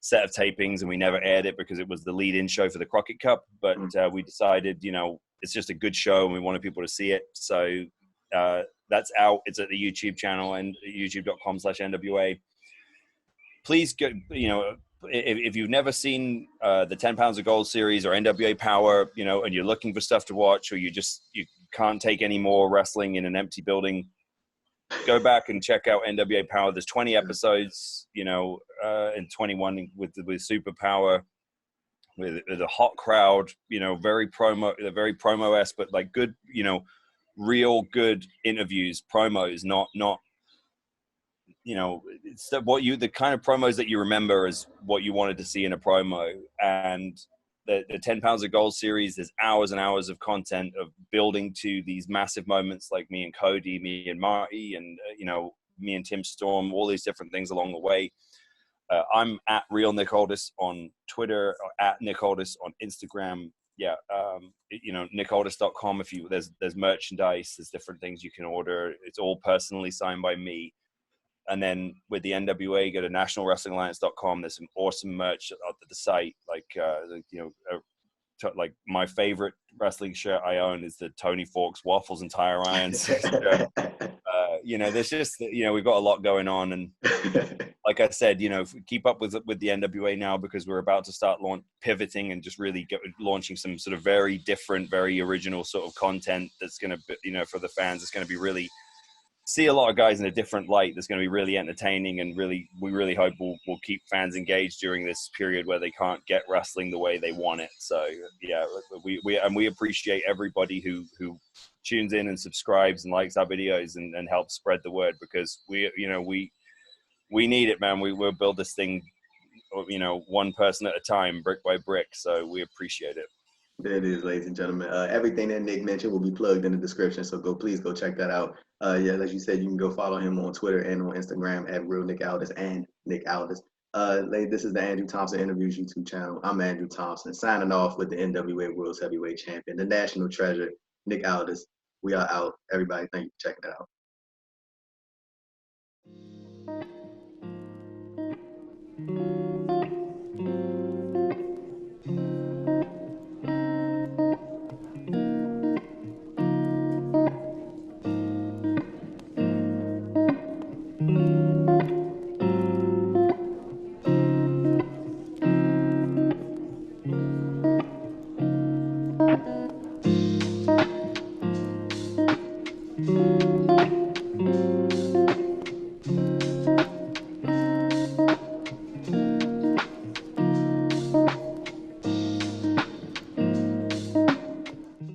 set of tapings, and we never aired it because it was the lead-in show for the Crockett Cup. But we decided, you know, it's just a good show, and we wanted people to see it. So that's out. It's at the YouTube channel and youtube.com/NWA. Please go. You know, if you've never seen the 10 Pounds of Gold series or NWA Power, you know, and you're looking for stuff to watch, or you can't take any more wrestling in an empty building, go back and check out NWA Power. There's 20 episodes, you know, and 21 with Superpower, with a hot crowd, you know, very promo-esque, but like good, you know, real good interviews, promos, not you know, it's the kind of promos that you remember as what you wanted to see in a promo. And the 10 Pounds of Gold series, there's hours and hours of content of building to these massive moments, like me and Cody, me and Marty, and you know, me and Tim Storm, all these different things along the way. I'm at Real Nick Aldis on Twitter, or at Nick Aldis on Instagram. Yeah, you know, nickaldis.com. If there's merchandise, there's different things you can order. It's all personally signed by me. And then with the NWA, go to nationalwrestlingalliance.com. There's some awesome merch at the site. Like, you know, like my favorite wrestling shirt I own is the Tony Forks Waffles and Tire Irons. You know, there's just, you know, we've got a lot going on. And like I said, you know, keep up with the NWA now, because we're about to start pivoting and just really launching some sort of very different, very original sort of content that's going to, you know, for the fans, it's going to be really, see a lot of guys in a different light. That's going to be really entertaining, and we really hope we'll keep fans engaged during this period where they can't get wrestling the way they want it. So yeah, we appreciate everybody who tunes in and subscribes and likes our videos and helps spread the word, because we need it, man. We'll build this thing, you know, one person at a time, brick by brick. So we appreciate it. There it is, ladies and gentlemen. Everything that Nick mentioned will be plugged in the description, so please go check that out. Yeah, as you said, you can go follow him on Twitter and on Instagram at Real Nick Aldis and Nick Aldis. This is the Andrew Thompson Interviews YouTube channel. I'm Andrew Thompson, signing off with the NWA World's Heavyweight Champion, the National Treasure, Nick Aldis. We are out. Everybody, thank you for checking it out. Thank you.